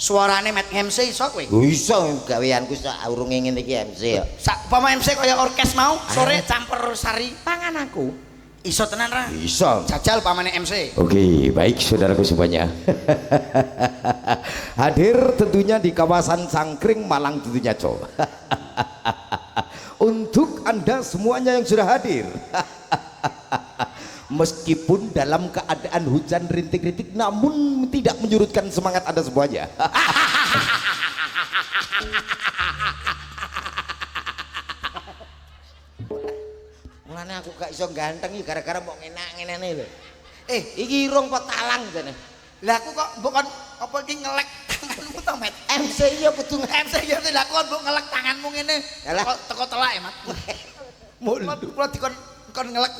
Suarane Met MC iso kowe. Oh iso gaweanku sak urung ngene iki MC ya. Sak upama MC kaya orkes mau, sore campur sari. Pangan aku. Iso tenan ra? Iso. Jajal pamane MC. Oke, baik saudaraku semuanya. Hadir tentunya di kawasan Cangkring Malang tentunya, Co. Untuk Anda semuanya yang sudah hadir. Meskipun dalam keadaan hujan rintik-rintik namun tidak menyurutkan semangat Anda semuanya. Mulane aku gak iso ganteng iki gara-gara mbok ngenak-ngenene lho. Iki irung apa talang jane? Lah aku kok bukan apa iki ngelek tanganmu to, Met? MC ya kudu MC ya lah kok mbok ngelek tanganmu ngene. Yalah. Teko telak ya, Mat. Kula dikon ngelek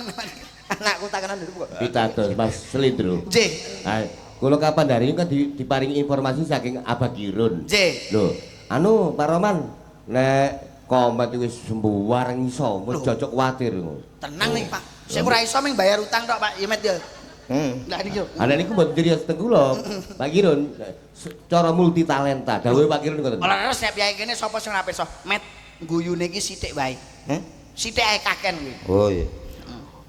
Anakku tanganan dulu kok. Pitados Mas Selindro. Nggih. Ah, kula kapan dari ini kan diparingi informasi saking Abah Girun. Nggih. Lho, anu Pak Roman, nek Komet wis sembuwar iso, wis cocok kuwatir ngono. Tenang nih, Pak. Sing ora iso ming bayar utang tok, Pak. Ya, Met ya. Lah niki lho. Ana niku mboten ciri teng kula. Pak Girun cara multi talenta. Dawuhe Pak Girun ngoten. Ora terus nek piye kene sapa sing ora pirsa? Met guyune iki sithik wae. Sithik ae kaken kuwi. Oh iya.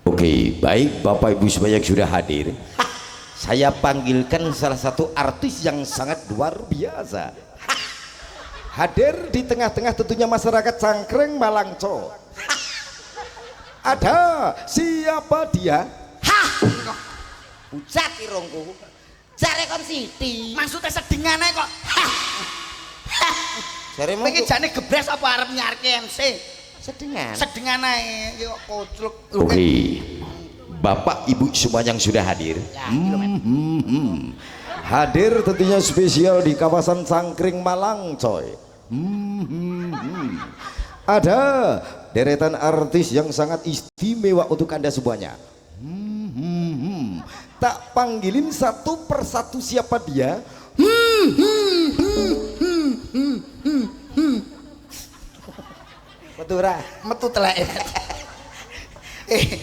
Oke, baik Bapak Ibu semuanya yang sudah hadir. Saya panggilkan salah satu artis yang sangat luar biasa. Hadir di tengah-tengah tentunya masyarakat Cangkring Malang, Co. Ada siapa dia? Bujat irungku. Jare kon Siti. Maksudnya sedingan ae kok. Jare Kowe iki jane gebres apa arep nyarke MC? sedengan. Sedengan ae iki kok kocluk. Oke. Bapak Ibu semua yang sudah hadir. Hadir tentunya spesial di kawasan Cangkring Malang, coy. Ada deretan artis yang sangat istimewa untuk Anda semuanya. Tak panggilin satu persatu siapa dia. Metu ora? Metu teleke.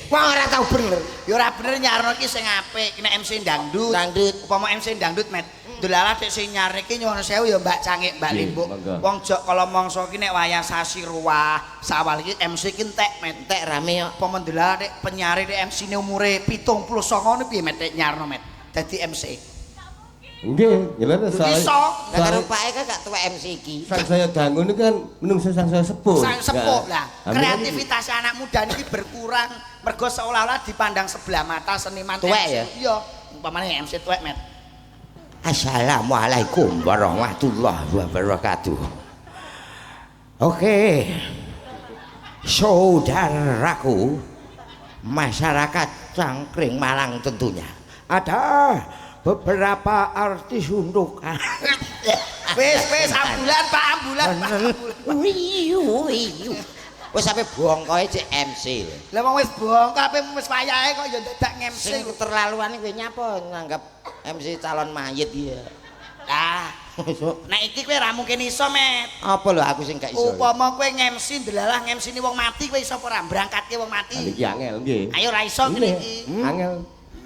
Wong ora tau bener. Ya ora bener nyarno iki sing apik, nek MC dangdut. Dangdut. Upama MC dangdut, Met. Dolalah nek sing nyarne iki nyuwun sewu ya Mbak Cangik, Mbak Nggih, Limbuk. monggo. Wong jok kala mangsa iki nek wayah sasi ruwah, sawal iki MC ki entek, Met. Entek rame kok. Upama dolalah nek penyari nek MC-ne umure 79 niku piye Met nek nyarno, Met? Dadi MC. Nggih, jelas Iso. Lah karo Pak Eka gak tuwek MC iki. sang saya dangun ini kan menungso sang saya sepuh. Sang sepuh lah. Amin. Kreativitas anak muda ini berkurang mergo seolah-olah dipandang sebelah mata seniman Tuwek MC. ya? Iya, umpamane MC tuwek, Met. Assalamualaikum warahmatullahi wabarakatuh. Oke, saudaraku, masyarakat Cangkring Malang tentunya ada beberapa artis untuk Wis ambulan, Pak, ambulan, Pak. Wis sampe bongkoe cek MC. Lah wong wis bongkok ape wis wayahe kok ya dadak MC. Sing keterlaluan kowe nyapa nganggap MC calon mayit ya. Ah, nek iki kowe ra mungkin iso, Met. Apa lho aku sing gak iso. Upama kowe MC ndelalah MC-ne wong mati kowe iso apa ora berangkatke wong mati? Iki angel nggih. Ayo ra iso ngene iki. Angel.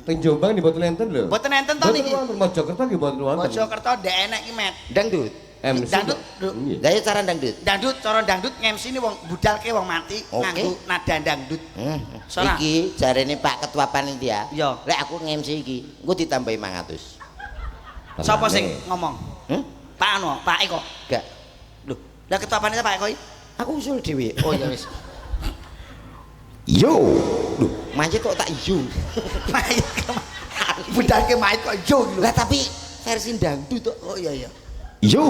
Teng Jombang di boten enten lho. Mboten enten to niki. Boten wonten Mojokerto nggih boten wonten. Mojokerto ndek enek iki, Met. Dangdut. MC. Dangdut. Nggih. Lah ya cara dangdut. Dangdut, cara dangdut MC-ne wong budalke wong mati Oke. nganggo nada dangdut. Soalnya- Iki jarene Pak Ketua Panitia. Iya. Lek aku nge-MC iki, engko ditambahi 500. Sapa sing ngomong? Hmm? Pak anu, Pak Eko. Gak. Lho, lah ketua panitia Pak Eko iki? Aku usul dhewe. Oh ya wis. yo Loh, mayit kok tak iyo. Mayit budalke mayit kok yo lho. Lah tapi versi dangdut kok. Oh iya iya. yo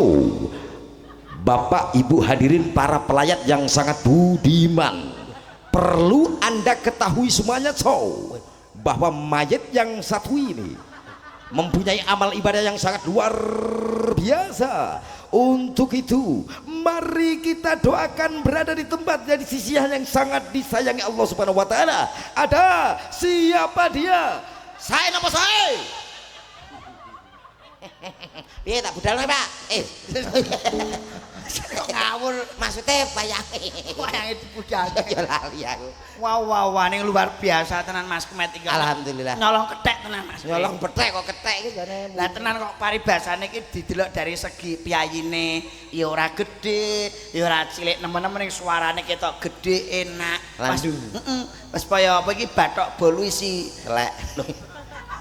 Bapak Ibu hadirin para pelayat yang sangat budiman, perlu Anda ketahui semuanya bahwa mayit yang satu ini mempunyai amal ibadah yang sangat luar biasa. Untuk itu mari kita doakan berada di tempat di sisi yang sangat disayangi Allah Subhanahu wa taala. Ada siapa dia? Saya napa saya? Piye tak budalno, Pak? Ngawur Maksudnya bayange. wayange dibudalke. Ya lali aku. Wow, ning luar biasa tenan Mas Kemet iki. Alhamdulillah. Nyolong kethek tenan Mas. Nyolong petek kok ketek iki jane. Lah tenan kok paribasane iki didelok dari segi piyayine ya ora gedhe, ya ora cilik nemen-nemen ning suarane ketok gedhe enak. Landu. Heeh. Wis kaya apa iki bathok bolu isi Kelek.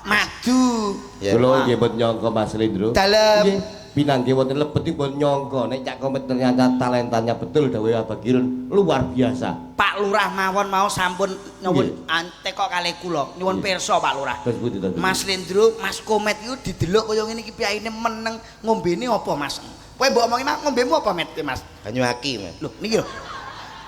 madu. Ya. Kula nggih mboten nyangka Mas Lindro. Dalem. Nggih, pinanggih wonten lebetipun nyangka nek Cak Komet ternyata talentanya betul dawuh Abagirun luar biasa. Pak Lurah mawon mau sampun nyuwun teko kalih kula. Nyuwun pirsa Pak Lurah. Terus pundi to? Mas Lindro, Mas Komet iku didelok kaya ngene iki piyayine meneng ngombene apa Mas? Kowe mbok omongi Mas ngombemu apa Met ki Mas? Banyu aki, Mas. Lho niki lho.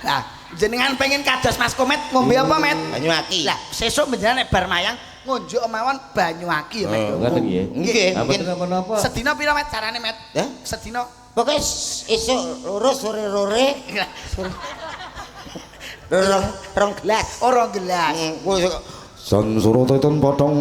Lah, jenengan pengen kados Mas Komet ngombe apa Met? Banyu aki. Lah, sesuk menjenengan nek bar mayang ngunjuk mawon banyu aki ya Met. Ngoten nggih. Nggih, Apa mungkin napa-napa? Sedina pira Met carane Met? Ya? Sedina. Pokoke esuk loro sore-sore rong gelas. Ora gelas. San suroteton potong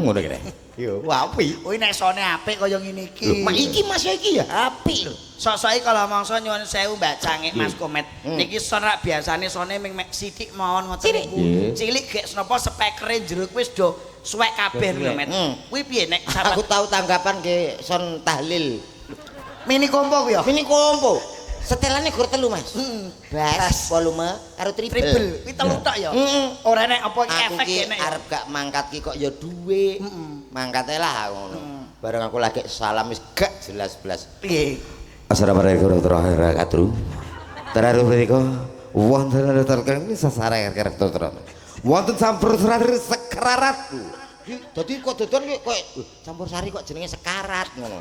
ngono kene. Yo, apik. Kuwi nek sone apik kaya ngene iki. Mak iki Mas iki ya apik lho. Sok-soke kalau mangsa nyuwun sewu Mbak Cangik Mas Komet. Niki son rak biasane sone ming mek sithik mawon ngoten niku. Nggih. Cilik gek napa spekere jero wis do suwek kabeh lho Met. Kuwi piye nek Aku sampean tahu tanggapan ke son tahlil. mini kompo kuwi ya? Mini kompo. Setelane gur telu, Mas. Bass, volume karo Triple. triple. Kuwi telu tok ya? Heeh. Ora nek apa Aku efek ki kene. arep gak mangkat ki kok ya duwe. Mangkate lah ngono. Bareng aku lagi salam wis gak jelas blas. Piye? Assalamualaikum warahmatullahi wabarakatuh. Terakhir mereka wonten terkene sasare karakter. Wonten sampur seratus sekararat. Dadi kok dodon ki koyo campur sari kok jenenge sekarat ngono.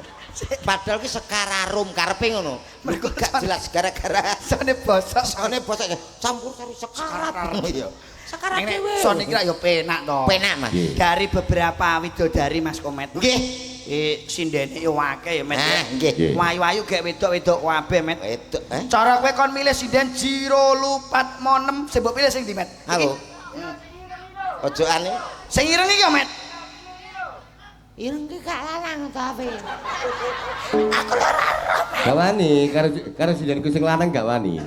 Padahal ki sekararum karepe ngono. Mergo gak jelas gara-gara Sone bosok. sone bosok campur sari sekarat ngono ya. Sekarat Nek dhewe. son iki ya penak to. Penak, Mas. Dari beberapa widodari Mas Komet. Nggih. Sindene yo akeh ya Met. Ah, nggih. Wayu-wayu gek wedok-wedok kabeh Met. Wedok, Cara kowe kon milih sinden Jiro Lupat Monem, sing mbok pilih sing ndi Met? Aku. Ojokane Sing ireng iki ya Met. Ireng ki gak lanang to ape. Gak wani, karo sidanku sing lanang gak wani.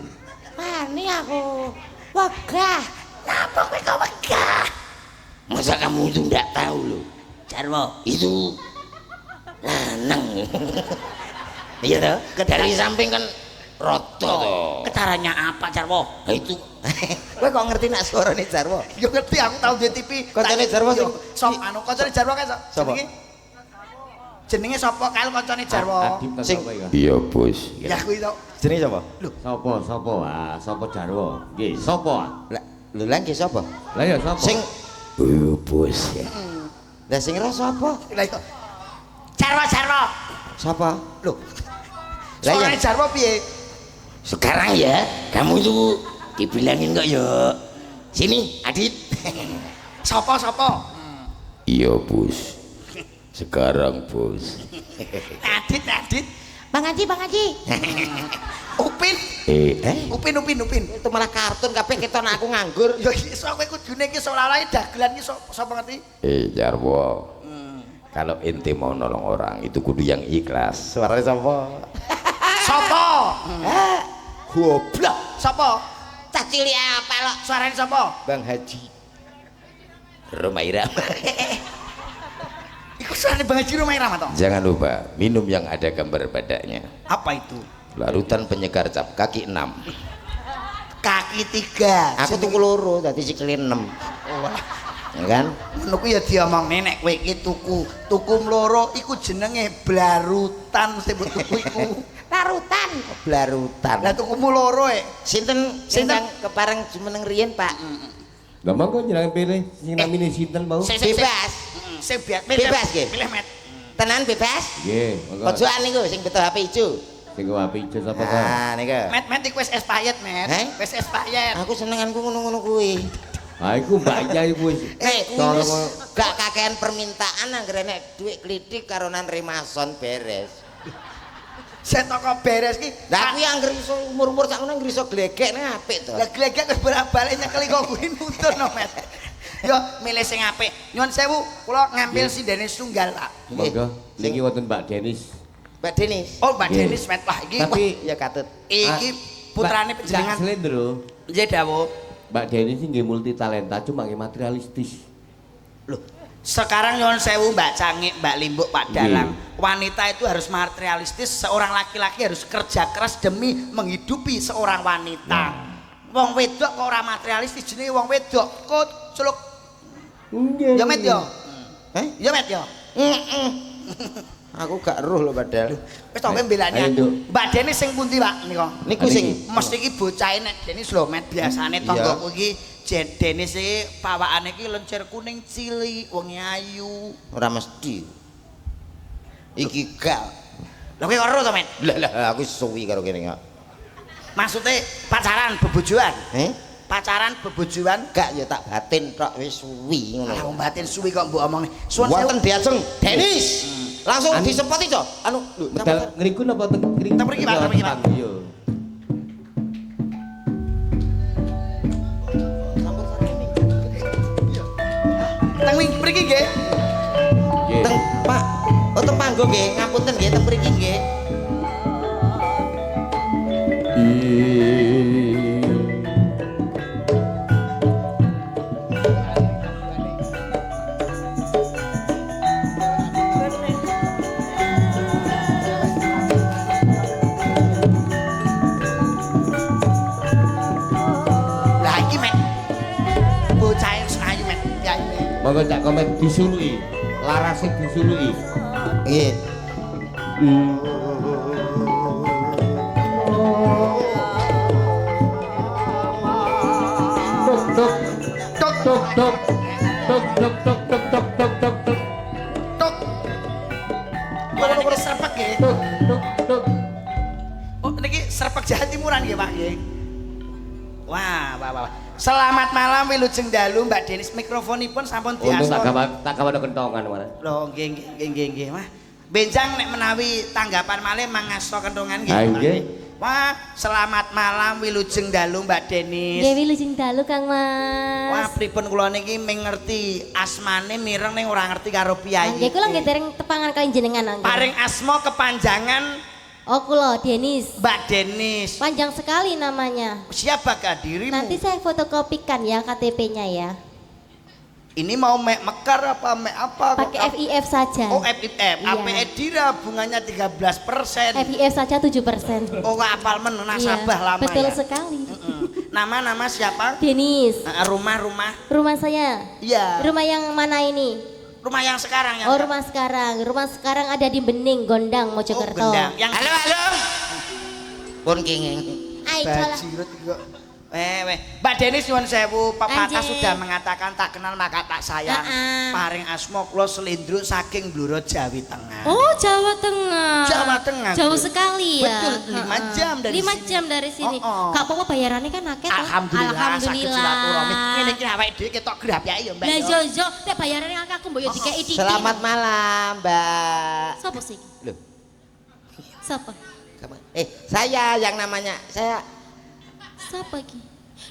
Wani aku. Wegah. Napa kowe kok wegah? Masa kamu itu ndak tahu loh. Jarwo, Itu lanang. Iya toh? Dari samping kan roto toh. kecaranya apa Jarwo? Nah, itu. Kowe kok ngerti nak suarane Jarwo? Yo ngerti aku tahu di TV. Kancane Jarwo sing sop anu kancane Jarwo kae Sapa? Jenenge sapa kae kancane Jarwo? Adip ta Sing- sapa iki? Iya bos. Ya kuwi to. Jenenge sapa? Sapa? Ah, sapa Jarwo? Nggih, sapa? Lah, lho lah nggih sapa? Lah ya sapa? Sing Iya bos. lah sing ora sapa? Lah iku. Jarwo. Sapa? Loh. Lah Soalnya ya Jarwo piye? sekarang ya kamu itu dibilangin kok ya. Sini, Adit. Sapa? Iya bos. Sekarang bos. Adit. Bang Haji. Upin. Upin. Itu malah kartun kabeh keton aku nganggur. Yo iso kowe kudune iki seolah-olah dagelan iki sapa ngerti? Jarwo. Kalau ente mau nolong orang itu kudu yang ikhlas. Suaranya siapa? Sapa? Goblok. Sapa? Cah cilik apa lo? Suarane sapa? Bang Haji. Roma Irama. Iku suarane Bang Haji Rumah Irama toh? Jangan lupa minum yang ada gambar badannya. Apa itu? Larutan penyegar cap kaki 6. Kaki 3. Aku tuku loro dadi sikile 6. Ya kan? Ngono ku ya diomong nenek kowe iki tuku mloro iku jenenge blarutan mesti mbok tuku iku. Larutan. Blarutan. Lah tuku mloro e. Sinten Sinten? kepareng jumeneng riyen, Pak? Lah monggo njenengan pilih sing namine sinten mau? Bebas. Sing Bebas, nggih. Milih met. Tenan bebas? Nggih, monggo. Pojokan niku sing betul HP ijo. Sing HP ijo sapa to? Nah, niku. Met iku wis expired, met. Heh? Wis expired. Aku senenganku ngono-ngono kuwi. Ah iku Mbak Yai iku wis. Kuwi wis gak kakean permintaan anggere nek dhuwit klitik karonan remason beres. Saya toko beres ki. Lah kuwi anggere iso umur-umur sak ngono anggere iso glegek nek apik to. Lah glegek wis bolak-balik nyekel kok kuwi nuntun no, met. Yo milih sing apik. Nyuwun sewu, kula ngambil sindene tunggal, Pak. Monggo. Niki wonten Mbak Denis. Mbak Denis. Oh, Mbak Nggih. Denis met wah iki. Tapi Ya katut. Iki putrane panjenengan. Mbak Slendro. Nggih, dawuh. Mbak Denis ini nggih multi talenta cuma nggih materialistis. Loh, sekarang nyuwun sewu Mbak Cangik, Mbak Limbuk, Pak Dalang. Wanita itu harus materialistis, seorang laki-laki harus kerja keras demi menghidupi seorang wanita. Wong wedok kok ora materialistis jenenge wong wedok. Kok celuk. Nggih. Ya met yo. Eh? Ya met yo. Aku gak roh lho padahal. Wis tok mbelani Ayo, aku. Nduk. Mbak Denis sing pundi, Pak? Nika. Niku sing Mesti iki bocah nek Denis lho met biasane tonggoku iki Denis iki pawakane iki lencir kuning cilik, wong ayu. ora mesti. Iki gak. Lha kowe ora to, Met? Lah aku suwi karo kene kok. Maksudnya pacaran bebojoan? Pacaran bebojoan? Gak ya tak batin tok wis suwi ngono. Ah, wong batin suwi kok mbok omong. Suwun Wonten diajeng Denis. Langsung Anu- disempoti, Cok. Anu, lho, Medal ngriku napa teng ngriku? Teng mriki, Pak, teng mriki, Pak. Iya. teng mriki nggih. Nggih. teng Pak. Oh, teng panggung nggih. Ngapunten nggih teng mriki nggih. Lah iki Met. Bocah ayu Met. Ya ini. Monggo cak komen disuluki. Larase disuluki. Nggih. Tuk tuk tuk tuk tuk tuk tuk tuk tuk tuk tuk tuk tuk Tok. Mana niki serpek nggih? tuk tuk tuk. Oh, niki serpek Jawa Timuran nggih, Pak nggih. Wah. Selamat malam Wilujeng Dalu Mbak Denis, mikrofonipun sampun Untung diasor. tak kawan kentongan mana. Loh, nggih. Wah. Benjang nek menawi tanggapan malih mangasto kentongan nggih. Ah, Pak. nggih. Wah, selamat malam Wilujeng Dalu Mbak Denis. Dewi Lujeng Dalu Kang Mas. Wah, pripun kula niki mengerti asmane mireng ning ora ngerti karo piyayi. Nggih kula nggih dereng tepangan kali jenengan. Paring asma kepanjangan Oh kula Denis. Mbak Denis. Panjang sekali namanya. Siapakah dirimu? Nanti saya fotokopikan ya KTP-nya ya. Ini mau mek mekar apa mek apa? Pakai FIF saja. Oh FIF. APE Dira bunganya 13%. FIF saja 7%. Oh nggak apal men nasabah Iya, lama betul ya. sekali. Nama siapa? Denis. Rumah. Rumah saya. Iya. Rumah yang mana ini? Rumah yang sekarang ya. Oh rumah sekarang. Rumah sekarang ada di Bening, Gondang, Mojokerto. Oh, Gendang. Yang Halo. Pun kenging. Ay, cola. Bajirut juga. Mbak Denis nyuwun sewu, pepatah Anjing. sudah mengatakan tak kenal maka tak sayang. Paring asma kula selindruk saking Bluro Jawi Tengah. Oh Jawa Tengah. Jawa Tengah. Jauh Bu. sekali ya. Betul, 5 jam dari 5 sini. jam dari sini. Oh. Gak apa-apa bayarannya kan akeh toh. Alhamdulillah, sakit silaturahmi. Ngene iki awake dhewe ketok grab ya Mbak. Lah yo yo, nek bayarannya akeh aku mbok yo dikeki titik. Selamat malam, Mbak. Sopo sih? Loh, Sopo? saya yang namanya saya Sopo iki?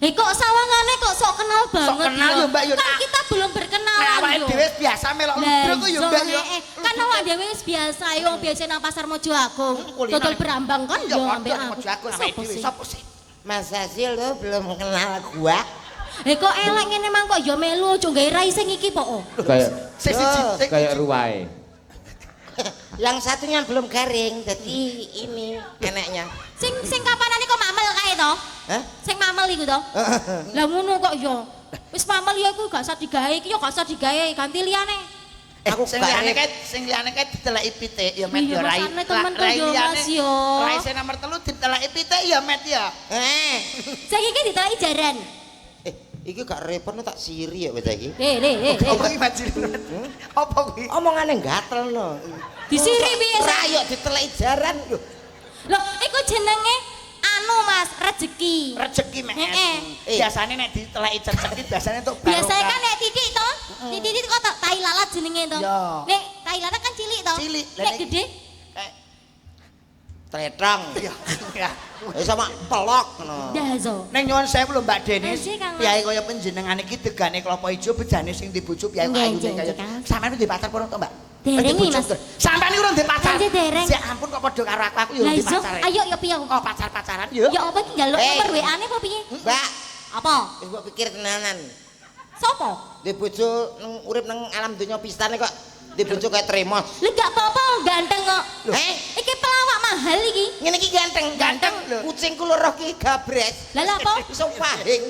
Kok sawangane kok sok kenal banget. Sok kenal yo, Mbak, yo. Kan kita belum berkenalan Nek awake yo. dhewe biasa melok ludruk kok yo Mbak yo. Kan awak dhewe wis biasa yo biasa nang pasar Mojo Agung. Kuliner. Dodol berambang kan Ya yo padha ambek aku aku. jago awake Sopo dhewe. sih? Sopo sih? Mas Hasil lo belum kenal gua. Kok elek ngene mang kok yo melu ojo gawe rai sing iki po. Kayak Yo. ruwae. Yang satunya belum garing, jadi ini enaknya. Sing kapanane kok mamel kae to? Hah? Sing mamel iku to? Lah ngono kok yo. Wis mamel ya iku gak usah digawe iki yo gak usah digawe ganti liyane. Aku Sing gak liyane rep. kae sing liyane kae diteleki pitik ya Met Iya, yo rai. makane temen tuh yo, Mas, yo. Rai sing nomor 3 diteleki pitik ya Met ya. Sing iki ditolaki jaran. Iki gak repot tak siri ya beda iki. Apa iki majilan? Apa kuwi? Omongane gatel no. Disiri piye sih? Rayo diteleki jaran. Loh, iku jenenge anu Mas, rezeki. Rezeki Met. Heeh. Biasane nek diteleki rezeki biasane untuk barokah. Biasanya kan nek titik to, titik kok tak tai lalat jenenge to. Iya. Nek tai lalat kan cilik to. Cilik. Nek gede Tretong. Ya. Sama pelok no. dazo. Neng nyuwun sewu lho Mbak Denis. Nggih, Kang Mas. Piye kaya panjenengan iki degane klopo ijo bejane sing di bojo piye Nggih, ayune nggih, kaya. Kang. Sampeyan di pacar purung to Mbak? Dereng Di iki, bojo, Mas. Tur. Sampeyan iki urung di pacar. Nggih, dereng. Ya ampun kok padha karo aku yo Lah di iso, pacar. ayo yo piye? Oh pacar-pacaran yo. Ya apa iki njaluk Eh. nomor WA-ne apa piye? Mbak, Apa? wis mbok pikir tenanan. Sopo? Di bojo nang urip nang alam donya pistane kok di bojo kayak tremos. Lah gak apa-apa ganteng kok. Iki pelawak mahal iki. Ngene iki ganteng, Ganteng lho. Kucingku loro ki gabres. Lah lha apa? Iso pahing.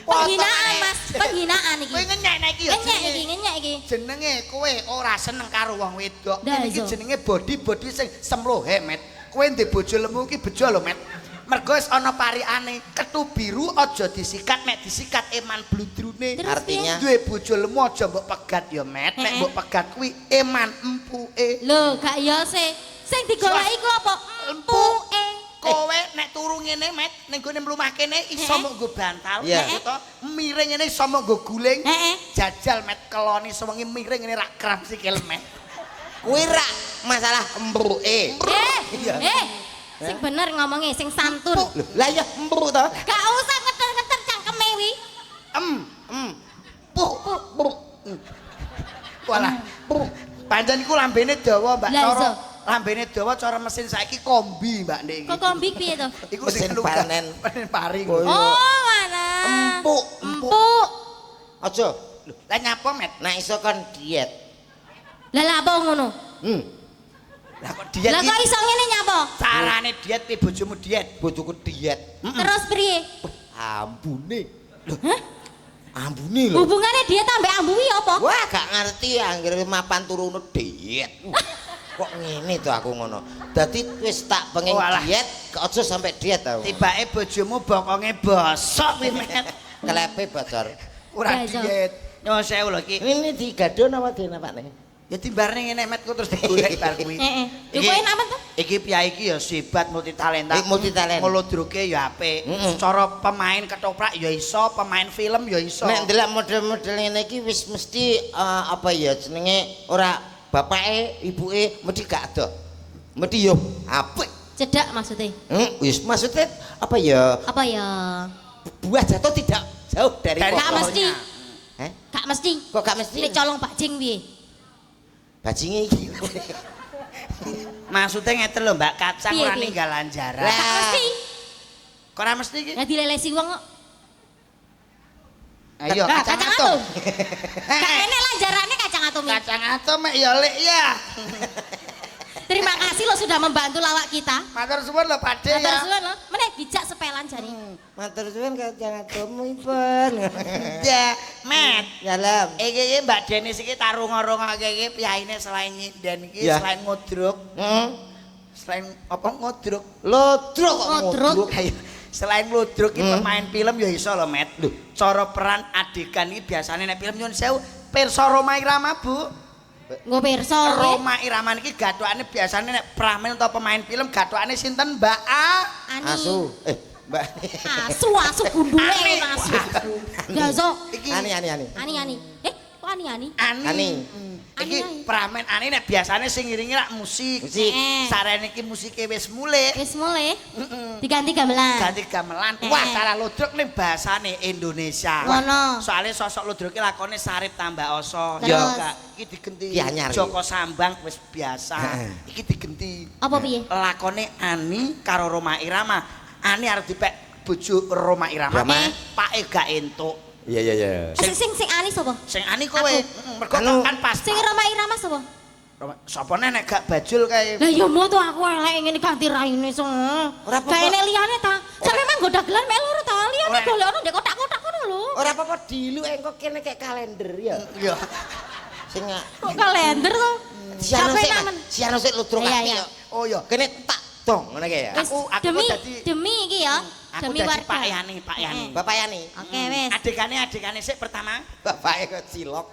Penghinaan Mas, penghinaan iki. Kowe ngenyek nek iki yo. Ngenyek iki. Jenenge kowe ora seneng karo wong wedok. Dah, Iki iso. jenenge body sing semlohe Met. Kowe ndek bojo lemu iki bejo lho Met. Mergo wis ana pariane, ketu biru aja disikat, nek disikat eman bludrune. Terus Artinya duwe bojo lemu aja mbok pegat ya Met. Nek mbok pegat kuwi eman empuke. Lho, gak ya sih. Sing digoleki ku apa? Empuke. Kowe nek turu ngene Met, ning gone mlumah kene iso mbok nggo bantal, Iya. gitu to. Miring ngene iso mbok nggo guling. Heeh. Jajal Met keloni sewengi miring ngene rak kram sikil Met. kuwi ra masalah embruke. Sing bener ngomongnya, sing santun. Lah ya embruk to. Gak usah ngeter-ngeter cangkeme wi. Walah. Pancen iku lambene dawa, Mbak. Lah, Cara iso. lambene dawa cara mesin saiki kombi, Mbak Nek. Kok kombik piye to? Iku Mesin sing lugas. panen. Panen paring. Oh, iya. Oh, mana? Empuk. Empuk. Aja. Lah nyapa, Met? Nek iso kan diet. Lah lha apa ngono? Lah kok diet Lah iki? kok iso ngene nyapa? Carane diet piye bojomu diet? Bojoku diet. Terus priye? Ambune. Hah? Ambune lho. Hubungane dia tambah ambuwi apa? Wah, gak ngerti anggere mapan turune diet. Kok ngene to aku ngono. Dadi wis tak pengen Walah. diet, kok aja sampai diet tau. Tibake bojomu bokonge bosok kuwi, Met. Kelepe bocor. Ora Iya, diet. Nyuwun sewu lho iki. Ini digadon apa dinapane? Ya timbarne ngene Met ku terus digolek bar kuwi. Heeh. Lho Iki- kowe aman to? Iki piyai iki ya sibat multitalenta. Multitalent. Melodroke ya apik. Cara pemain ketoprak ya iso, pemain film ya iso. Nek ndelok model-model ngene iki wis mesti apa ya jenenge ora bapake, ibuke mesti gak ada. Mesti yo apik. Cedak maksudnya. Wis maksudnya apa ya? Apa ya? Buah jatuh tidak jauh dari Dari- Gak pokoknya. mesti. Eh? Gak mesti. Kok gak mesti? Nek colong bajing piye? Bajinge iki. Maksudnya ngeten lho Mbak, kacang Piye, ora piye? ninggalan jarak. Lah. Gak mesti. Kok ora mesti iki? Ya dilelesi wong kok. Ayo Lah, kacang atom. Gak Eh, enek lah jarane kacang atom ini. kacang atom mek ya lek ya. Terima kasih lo sudah membantu lawak kita. Matur suwun lho Pakde Matur ya. suwun lo. Meneh bijak sepelan jari. Matur suwun kacang atomipun. Ya, Met. Dalam. Iki Mbak Denis iki tarung-arungake iki piyaine selain nyinden iki Ya. selain ngudruk. Selain apa ngudruk? Lodrok kok Lodrok. ngudruk. Ayo, selain ludruk iki pemain film ya iso lho, Met. Lho, cara peran adegan iki biasane nek film nyun sewu pirsa Roma Irama, Bu. Nggo pirsa kowe. Roma Irama niki gathokane biasane nek pramen atau pemain film gathokane sinten, Mbak A? Ani. Asu. Mbak. Asu gundule Ani. asu. Gaso. Iki Ani. Kok ani? Ani. Ani. Iki Ani. pramen Ani nek biasane sing ngiringi rak musik. Musik. Sarene iki musike wis mulih. Wis mulai. Heeh. Diganti gamelan. Ganti gamelan. Eh. Wah, cara ludruk ning bahasane Indonesia. Ngono. Soale sosok ludruk iki lakone Sarip tambah Oso. Terus? Ya, iki digenti Ki anyar, Joko Sambang wis biasa. Heeh. Iki digenti Apa piye? lakone Ani karo Roma Irama. Ani arep dipek bojo Roma Irama. Rama. Pake gak entuk. Iya. Sing ani sapa? Sing Ani kowe. Aku. Mergo Anu. kan pas. Sing Roma Irama sapa? Sapa nek gak bajul kae. Lah ya mau tuh aku elek ngene ganti raine so. Ora apa-apa. Gak enek liyane ta. Sampe mang go dagelan mek loro ta. Liyane Ora. golek ono ndek kotak-kotak ngono lho. Ora apa-apa dilu engko kene kayak kalender ya. Iya. Sing Kok kalender to? siano Sampai sik. namen. Siano sik ludruk Iya, ati iya. ya. Oh iya. Kene tak dong ngene iki ya. Wis Aku demi kok dadi- demi iki ya. Aku Demi dadi warga. Pak Yani, Pak Yani. Eh. Bapak Yani. Oke wis. Adekane sik pertama. Bapaknya kok cilok.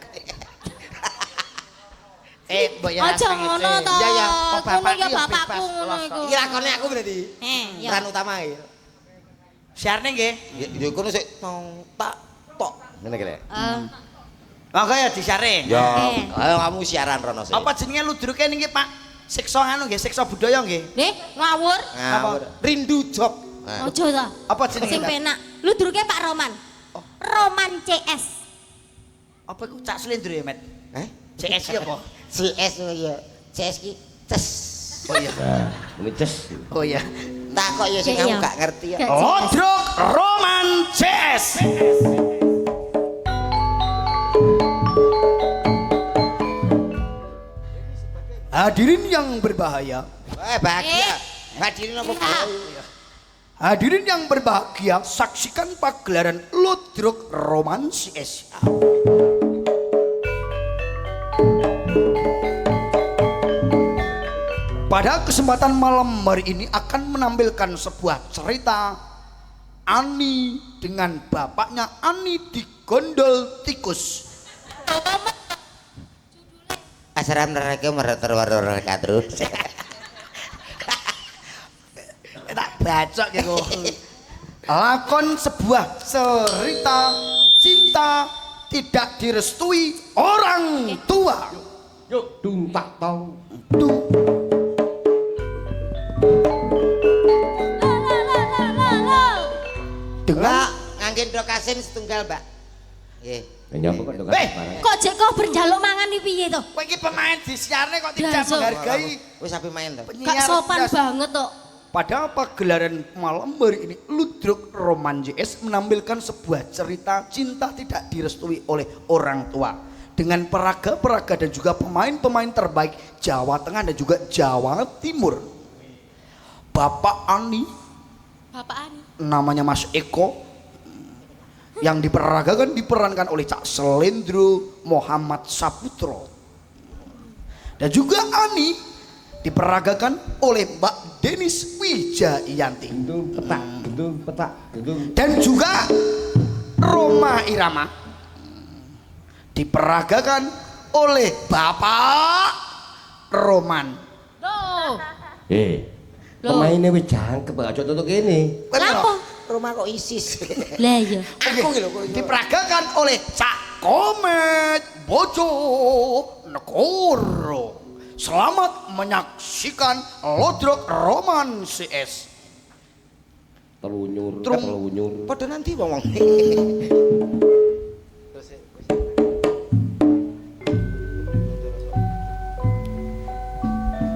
Mbok ya. Aja ngono to. Iya, iya. Kok Ngono bapakku ya ya bapakku bebas, ngono loh, iku. Iki lakone aku berarti. Ya. Peran utama iki. Siarne nggih. Ya kono sik tong tak tok. Ngene iki. Monggo ya disiare. Ya, Oke. ayo kamu siaran rono sik. Apa jenenge ludruke niki, Pak? Siksa anu nggih, siksa budaya nggih. Nih, ngawur. Ngawur. Rindu job. Nah. Ojo ta. Apa jenenge? Sing Pak? penak. Lu duruke Pak Roman. Roman CS. Apa iku cak slendro ya, Met? Eh? CS iki apa? CS ya. CS ki tes. Oh iya. Nah, ini ces. Oh iya. Tak kok ya sing Iya. kamu gak ngerti ya. Gak Ludruk Roman CS. Hadirin yang berbahaya, Bahagia. Hadirin apa Iya. hadirin yang berbahagia, saksikan pagelaran Ludruk Roman CS. Pada kesempatan malam hari ini akan menampilkan sebuah cerita Ani dengan bapaknya Ani digondol tikus. Assalamualaikum warahmatullahi wabarakatuh. Tak bacok gitu. Lakon sebuah cerita cinta tidak direstui orang tua. Yuk, dung tak tong. Duh. Dengan Ngangge ndok asin setunggal, Mbak. Nggih. Nyapa kok ndok Eh. barang. Kok jek kok berjaluk mangan iki piye to? kowe iki pemain disiarne kok tidak Blasok. menghargai Wis ape main to? Gak penyiar sopan blas. banget to. Pada pagelaran malam hari ini Ludruk Roman JS menampilkan sebuah cerita cinta tidak direstui oleh orang tua dengan peraga-peraga dan juga pemain-pemain terbaik Jawa Tengah dan juga Jawa Timur. Bapak Ani, Bapak Ani. namanya Mas Eko, yang diperankan oleh Cak Selendro Muhammad Saputro, dan juga Ani diperagakan oleh Mbak Denis Wijaiyanti, Gendung petak, gendung petak, gendung. dan juga Roma Irama diperagakan oleh Bapak Roman. Loh. Loh. Pemainnya wis jangkep aja tutuk kene. Lapo? Rumah kok ISIS. Lah iya. Aku iki lho kok. Diperagakan oleh Cak Komet Bojo Negoro. Selamat menyaksikan Ludruk Roman CS. telunyur, Trung. telunyur. Padha nanti wong.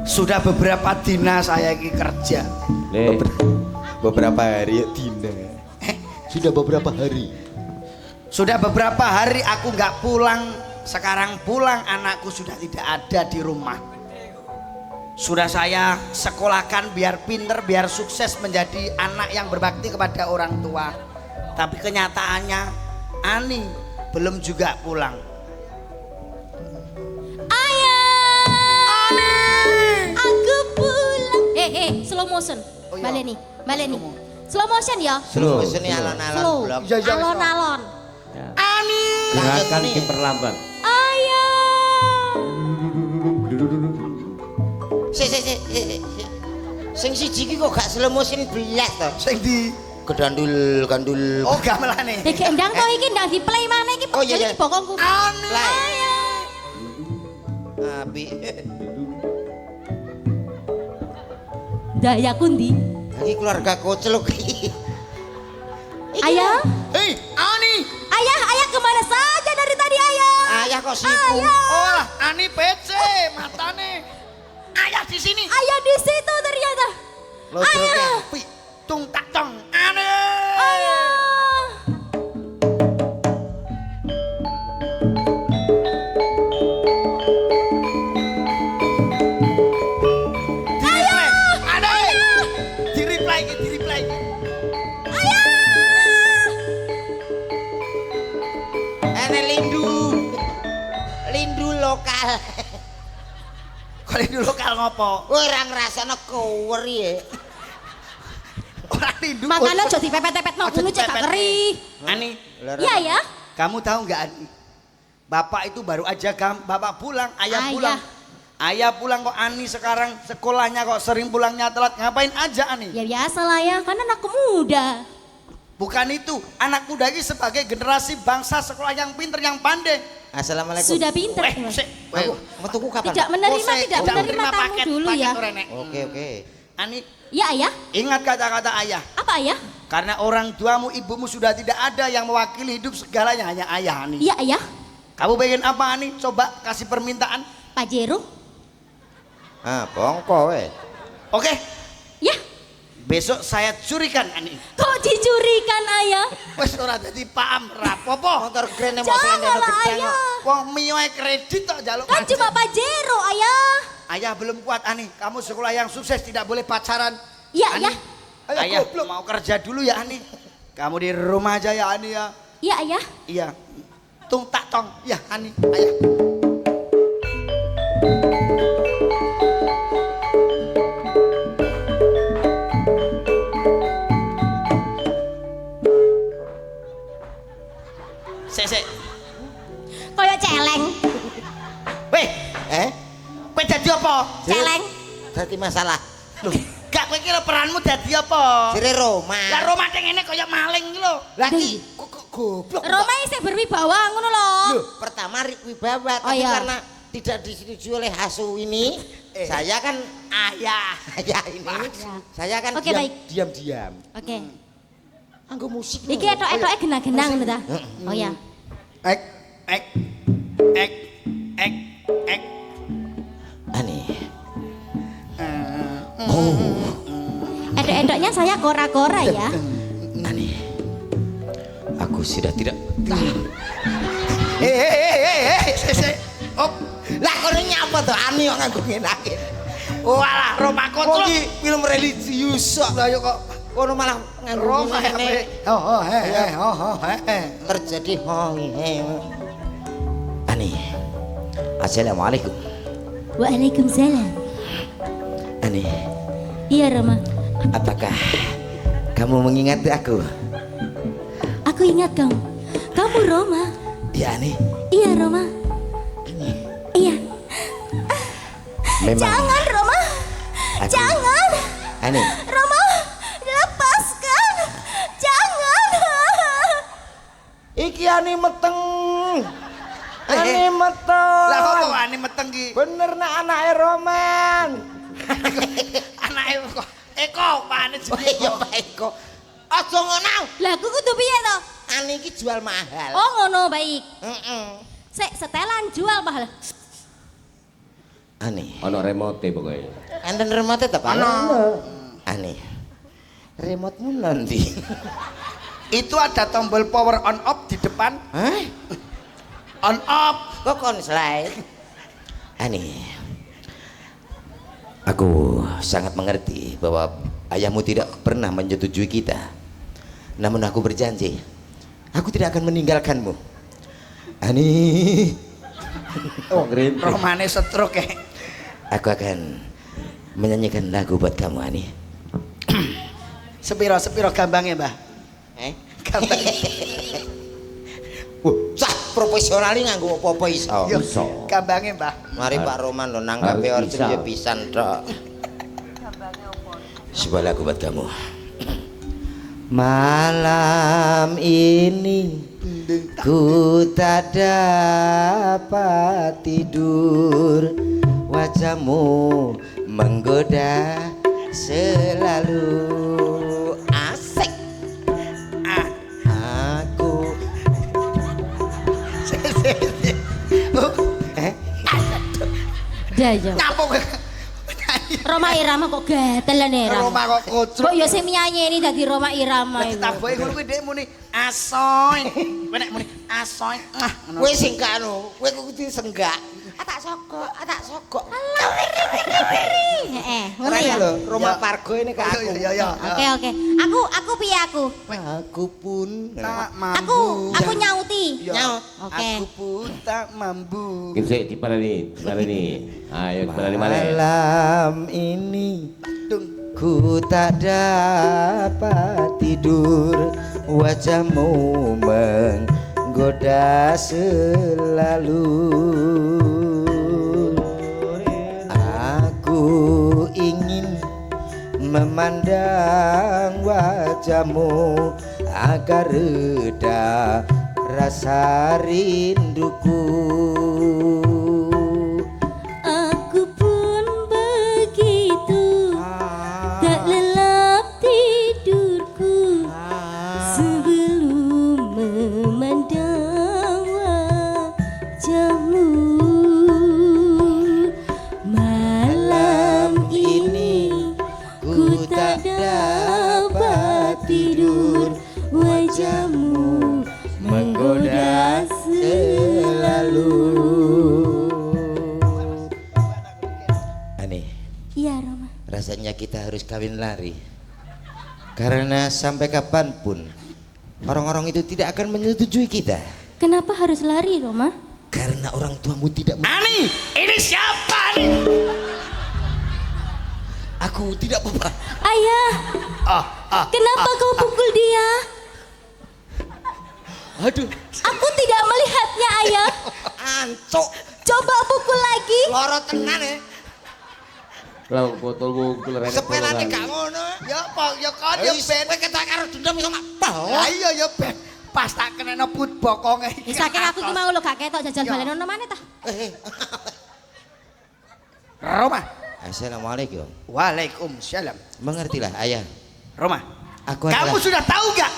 Sudah beberapa dina saya iki kerja. Le, Beberapa hari ya Dina. Sudah beberapa hari. Sudah beberapa hari aku nggak pulang. Sekarang pulang anakku sudah tidak ada di rumah. Sudah saya sekolahkan biar pinter, biar sukses menjadi anak yang berbakti kepada orang tua. Tapi kenyataannya Ani belum juga pulang. Ayah, aku pulang. Slow motion. Oh, iya. Baleni, baleni. Slow motion ya. slow. Sini alon-alon Slow. blok. Iya, iya, Alon-alon. Ani. Gerakan nih. diperlambat. Ayah. Sing siji iki kok gak slow motion blas to. Sing di Gedandul, gandul. oh gamelane. Endang to iki ndang di play mana iki. Oh, iya, iya. Iki bokongku. Ani. Play. Ayah. Api. Daya kundi. Iki keluarga koceluk. Ayah. Hei, Ani. Ayah, ayah kemana saja dari tadi ayah? Ayah kok siku. Oh lah, Ani PC matane. Ayah di sini. Ayah di situ ternyata. Lo Ayah. Pi, tung tak tong. Ani. Ayah. Di replay. Ani. Di replay iki, di replay iki. Ene lindu. Lindu lokal. Kali dulu lokal ngopo? Ora ngrasakno kower ya. Ora lindu. Makanya jadi pepet-pepet mau Aja dulu cek gak dipepet. keri. Ani, Iya ya. kamu tahu nggak Ani? Bapak itu baru aja bapak pulang, ayah Ayah. pulang. Ayah pulang kok Ani sekarang sekolahnya kok sering pulangnya telat. Ngapain aja Ani? Ya biasa lah ya, kan anak muda. Bukan itu, anak muda ini sebagai generasi bangsa sekolah yang pinter, yang pandai. Assalamualaikum. Sudah pinter. Weh, Mas. sik. Aku metuku kapan? Tidak menerima, Oh, saya tidak menerima tamu dulu ya. tuh, Renek. Oke. Ani, Iya ayah. ingat kata-kata ayah. Apa ayah? Karena orang tuamu, ibumu sudah tidak ada yang mewakili hidup segalanya, hanya ayah Ani. Iya ayah. Kamu pengen apa Ani? Coba kasih permintaan. Pajero. Ah, bongko weh. Oke, Ya. besok saya curikan Ani. Kok dicurikan ayah? Wes ora dadi paham rapopo. Motor keren emosi Janganlah ayah. Wong mioe kredit tok jaluk. Kan cuma Pajero ayah. Ayah belum kuat Ani. Kamu sekolah yang sukses tidak boleh pacaran. Iya Ani, ayah. Ayah mau kerja dulu ya Ani. Kamu di rumah aja ya Ani ya. Iya ayah. Iya. Tung tak tong. Ya Ani, ayah. Sik. Kayak celeng. Weh, Eh, kowe dadi apa? Celeng. dadi masalah. Loh, gak kowe kira peranmu dadi apa? Sire Roma. Lah Roma teng ngene kaya maling iki lho. Lah Duh. iki kok goblok. Roma isih berwibawa ngono lho. Loh, pertama wibawa Oh, tapi iya. karena tidak disetujui oleh Hasu ini, saya kan ayah ini. Saya kan Oke, baik. diam-diam. Oke. Anggo musik. Iki etok-etoke genah-genah ngono ta? Oh ya. Ek. Aneh. Etok-etoknya saya kora-kora ya. Aneh. Aku sudah tidak. Sik. Op. Lah kono nyapa to Ani kok nganggo ngenake. Walah, Roma Kok kontrol. iki film religius kok. Lah yo kok Kono malah nganggo Roma ngene. Terjadi Ani. Assalamualaikum. Waalaikumsalam. Ani, Iya Roma. apakah kamu mengingat aku? Aku ingat kamu. Kamu Roma. Ya Ani. Iya Roma. Iya. Memang. Jangan Roma. Aku- Jangan. Ani. Roma, lepaskan. Jangan. Iki Ani meteng. Ani Lah meteng. kok Ani meteng ki? Bener nak anake Roman. Anake kok Eko, pane Oh iya jenenge? Pak Eko. Aja ngono. Lah aku kudu piye to? Ani iki jual mahal. Oh ngono baik. Heeh. Sik setelan jual mahal. Ani. Ono remote pokoknya. Enten remote ta, Pak? Ono. Ani. Remote-mu nanti. Itu ada tombol power on off di depan. Hah? On off. Kok konslet? Ani. Aku sangat mengerti bahwa ayahmu tidak pernah menyetujui kita. Namun aku berjanji, aku tidak akan meninggalkanmu. Ani. Oh, romane stroke. Aku akan menyanyikan lagu buat kamu, Ani. Sepiro gambangnya, Mbah? Gambang. Cah profesional ini nganggo apa-apa iso. Yo, gambangnya, Mbah. Mari Pak Roman lo nanggape Harus order bisa. ya pisan tok. Sebuah lagu buat kamu. Malam ini ku tak dapat tidur, wajahmu menggoda selalu. Asik. Aku Jaja. Nyapuk. Roma Irama kok gatelan Irama. Roma kok kocrok. Kok ya sing nyanyi ini dadi Roma Irama iku. Ditambahi ngono kuwi dhek muni asoy. Kowe nek muni asoy. Ngono. kowe sing gak anu, kowe kudu senggak. Tak sogok. Heeh, ngono Keren ya. lho, Roma Ya. Pargo ini ke aku. Ya. Oke. Aku piye aku? Aku pun Tak mampu. Aku nyauti. Ya. nyaut. Oke. Aku pun tak mampu. Sik diparani. Ayo diparani malih. Malam ini Dung. ku tak dapat tidur, wajahmu menggoda selalu. Aku ingin memandang wajahmu agar reda rasa rinduku. Aku pun begitu. Tak lelap tidurku sebelum memandang wajahmu. Malam ini ku tak dapat tidur, wajahmu menggoda selalu. Aneh, Iya Roma. rasanya kita harus kawin lari. Karena sampai kapanpun orang-orang itu tidak akan menyetujui kita. Kenapa harus lari Roma? Karena orang tuamu tidak Ani, ini siapa nih? Aku tidak apa-apa. Ayah, kenapa kau pukul dia? Aduh, Aku tidak melihatnya ayah. ancok. Coba pukul lagi. Loro tenan ya. Lah botol bungkul rene. Sepelane gak ngono. Ya apa? Ya kon ya ben. Kowe ketak karo dendam iso mak. Lah iya ya ben. Pas tak keneno put bokonge. Saking aku ki mau lho gak ketok jajal Ya. balen ono maneh ta. Roma. Assalamualaikum. Waalaikumsalam. Mengertilah ayah. Roma. Aku Kamu adalah- sudah tahu gak?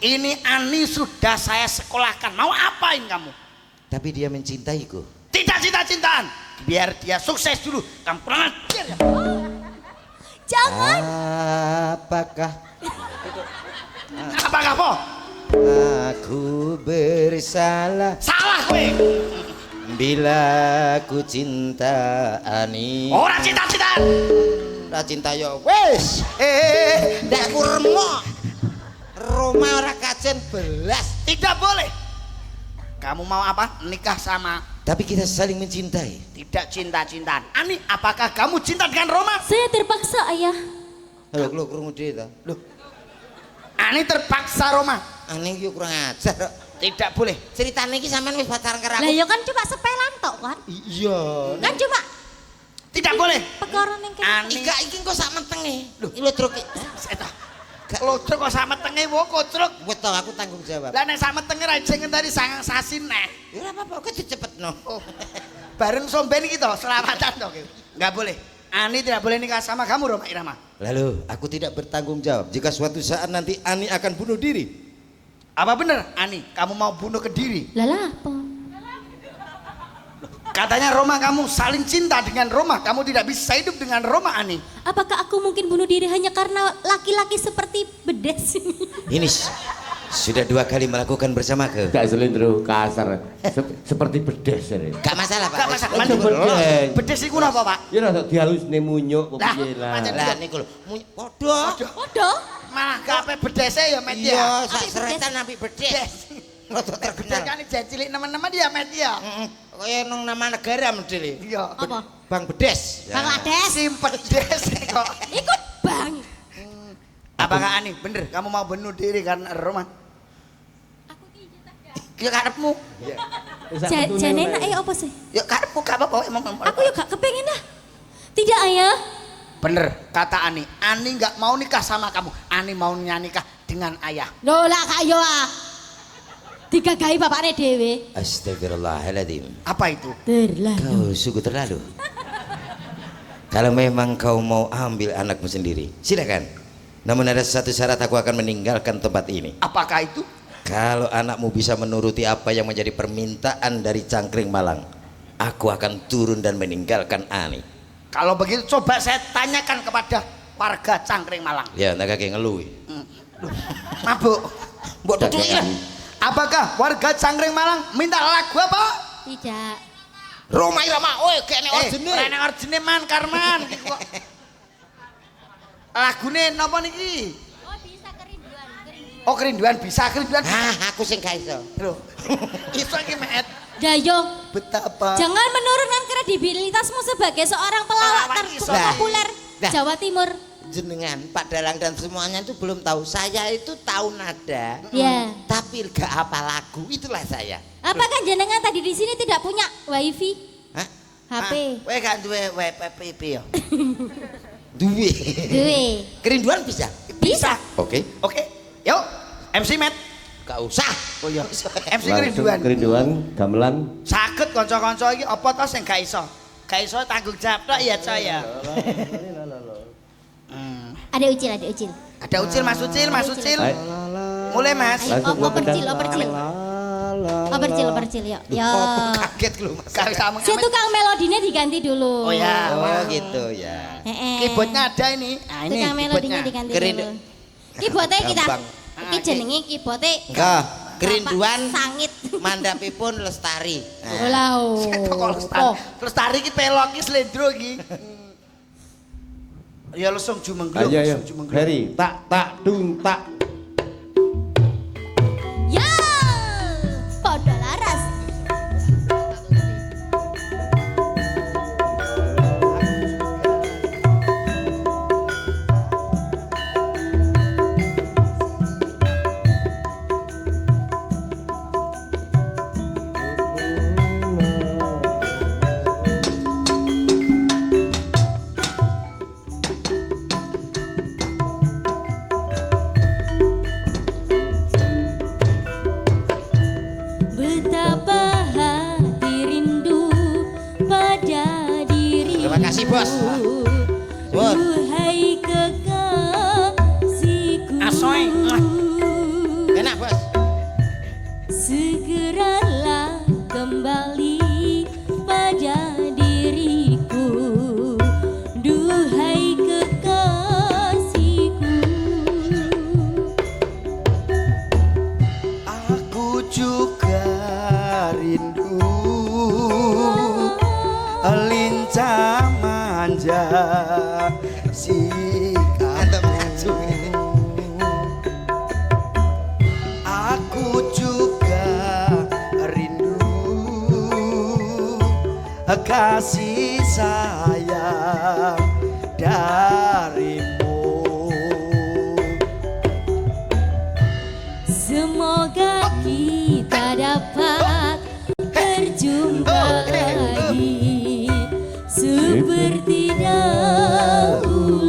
Ini Ani sudah saya sekolahkan. Mau apain kamu? Tapi dia mencintaiku. Tidak cinta-cintaan. Biar dia sukses dulu. Kamu kurang ajar ya. Jangan. Apakah Apakah po? aku bersalah Salah kowe. bila ku cinta Ani? Orang cinta-cintaan. Ora cinta yo wis. Ndak ku remuk. Roma ora kajen belas. Tidak boleh. Kamu mau apa? Nikah sama. Tapi kita saling mencintai. Tidak cinta-cintaan. Ani, apakah kamu cinta dengan Roma? Saya terpaksa ayah. Halo, lu krungu dhewe ta? Loh. Ani terpaksa Roma. Ani iki kurang ajar. Tidak boleh. Ceritane iki sampean wis pacaran karo Lah aku. ya kan cuma sepelan tok kan. Iya. Kan cuma Tidak boleh. perkara ning kene. Ani. Ika iki kok sak metenge. Lho, iki lho truk. Eta. Lodrok kok sama tenge wo kocrok. Wes to aku tanggung jawab. Lah nek sama tenge ra jengen tadi sangang sasin neh. Ya ora apa-apa, kok dicepetno. Oh. Bareng somben iki to, selamatan to. Enggak boleh. Ani tidak boleh nikah sama kamu Roma Irama. Lalu aku tidak bertanggung jawab jika suatu saat nanti Ani akan bunuh diri. Apa benar Ani kamu mau bunuh ke diri? Lala apa? Katanya Roma kamu saling cinta dengan Roma, kamu tidak bisa hidup dengan Roma Ani. Apakah aku mungkin bunuh diri hanya karena laki-laki seperti bedes ini? Ini sudah 2 kali melakukan bersama ke. Gak selindro kasar. Seperti bedes ini. Gak masalah Pak. Gak masalah. Itu Mandul. bedes. Bedes iku napa Pak? Ya rada dihalusne munyuk Lah, piye lah. pancen Lah niku lho. Podo. Waduh, Malah gak ape bedese ya Met ya. Iya, sak Apik seretan apik bedes. Rada Bedes terkenal. kan cilik teman-teman dia Met ya. Kaya nang nama negara modele. Iya. apa? Bang Bedes. Bangladesh. Simpedes kok. Ikut bang. Apakah Ani bener kamu mau bunuh diri karena Roma? Ya karepmu. Jane enak apa sih? Ya karepmu gak apa-apa emang. Aku yuk gak kepengen dah. Tidak ayah. Bener kata Ani. Ani nggak mau nikah sama kamu. Ani maunya nikah dengan ayah. Loh lah kak yo ah. Digagahi bapaknya dewe. Astagfirullahaladzim. Apa itu? Terlalu. Kau sungguh terlalu. Kalau memang kau mau ambil anakmu sendiri, silakan. Namun ada satu syarat, aku akan meninggalkan tempat ini. Apakah itu? Kalau anakmu bisa menuruti apa yang menjadi permintaan dari Cangkring Malang, aku akan turun dan meninggalkan Ani. Kalau begitu coba saya tanyakan kepada warga Cangkring Malang. Ya, tak kakek ngeluh. Mabuk. Mbok duduk ya. Apakah warga Cangkring Malang minta lagu apa? Tidak. Roma Irama, oi kene orjene. Rene orjene man Karman. Lagune napa niki? Oh bisa kerinduan. Oh kerinduan bisa, kerinduan. Ah, aku sing gak iso. Loh. Iso iki Met. Dayo, Betapa. jangan menurunkan kredibilitasmu sebagai seorang pelawak Pelawak iso. terpopuler Nah. Jawa Timur. Jenengan Pak Dalang dan semuanya itu belum tahu. Saya itu tahu nada, Ya. tapi gak apa lagu. Itulah saya. Apakah jenengan tadi di sini tidak punya wifi, Hah? HP? Kowe gak duwe WPP ya? Duwe. Duwe. Kerinduan bisa? Bisa. Oke. Oke. Yuk, MC Met. Gak usah. Oh iya. MC Langsung kerinduan. kerinduan gamelan. Saged kanca-kanca iki apa to sing gak iso? Gak iso tanggung jawab tok ya, Coy ya. Ada ucil, ada ucil. Ada Ucil, Mas Ucil, Mas Ucil. Baik. Mulai Mas. Langsung gua Opercil, pedang. opercil. Opercil, yuk. Yo. Kaget lu Mas. Gak bisa Si tukang melodinya diganti dulu. Oh ya. Oh gitu ya. Keyboardnya ada ini. Nah, ini Tukang melodinya keyboardnya. diganti Keren. dulu. Keyboardnya kita. Gampang. Iki jenenge keyboardnya. Enggak. Kerinduan Sangit. mandapipun lestari. Nah. Olah. Kok lestari. Lestari iki pelok iki slendro iki. Ya lesung jumenglung. Ayo ayo. lesung jumenglung. Ferry, tak dung tak. Ya. Pada laras. Betapa hati rindu pada dirimu. Terima kasih, Bos. Bos. Duhai kekasihku. Asoy. Enak Bos. Segeralah kembali pada diriku. Duhai kekasihku. Aku juga rindu lincah manja sikapmu. Aku juga rindu kasih sayang darimu. Semoga kita dapat berjumpa lagi seperti dahulu,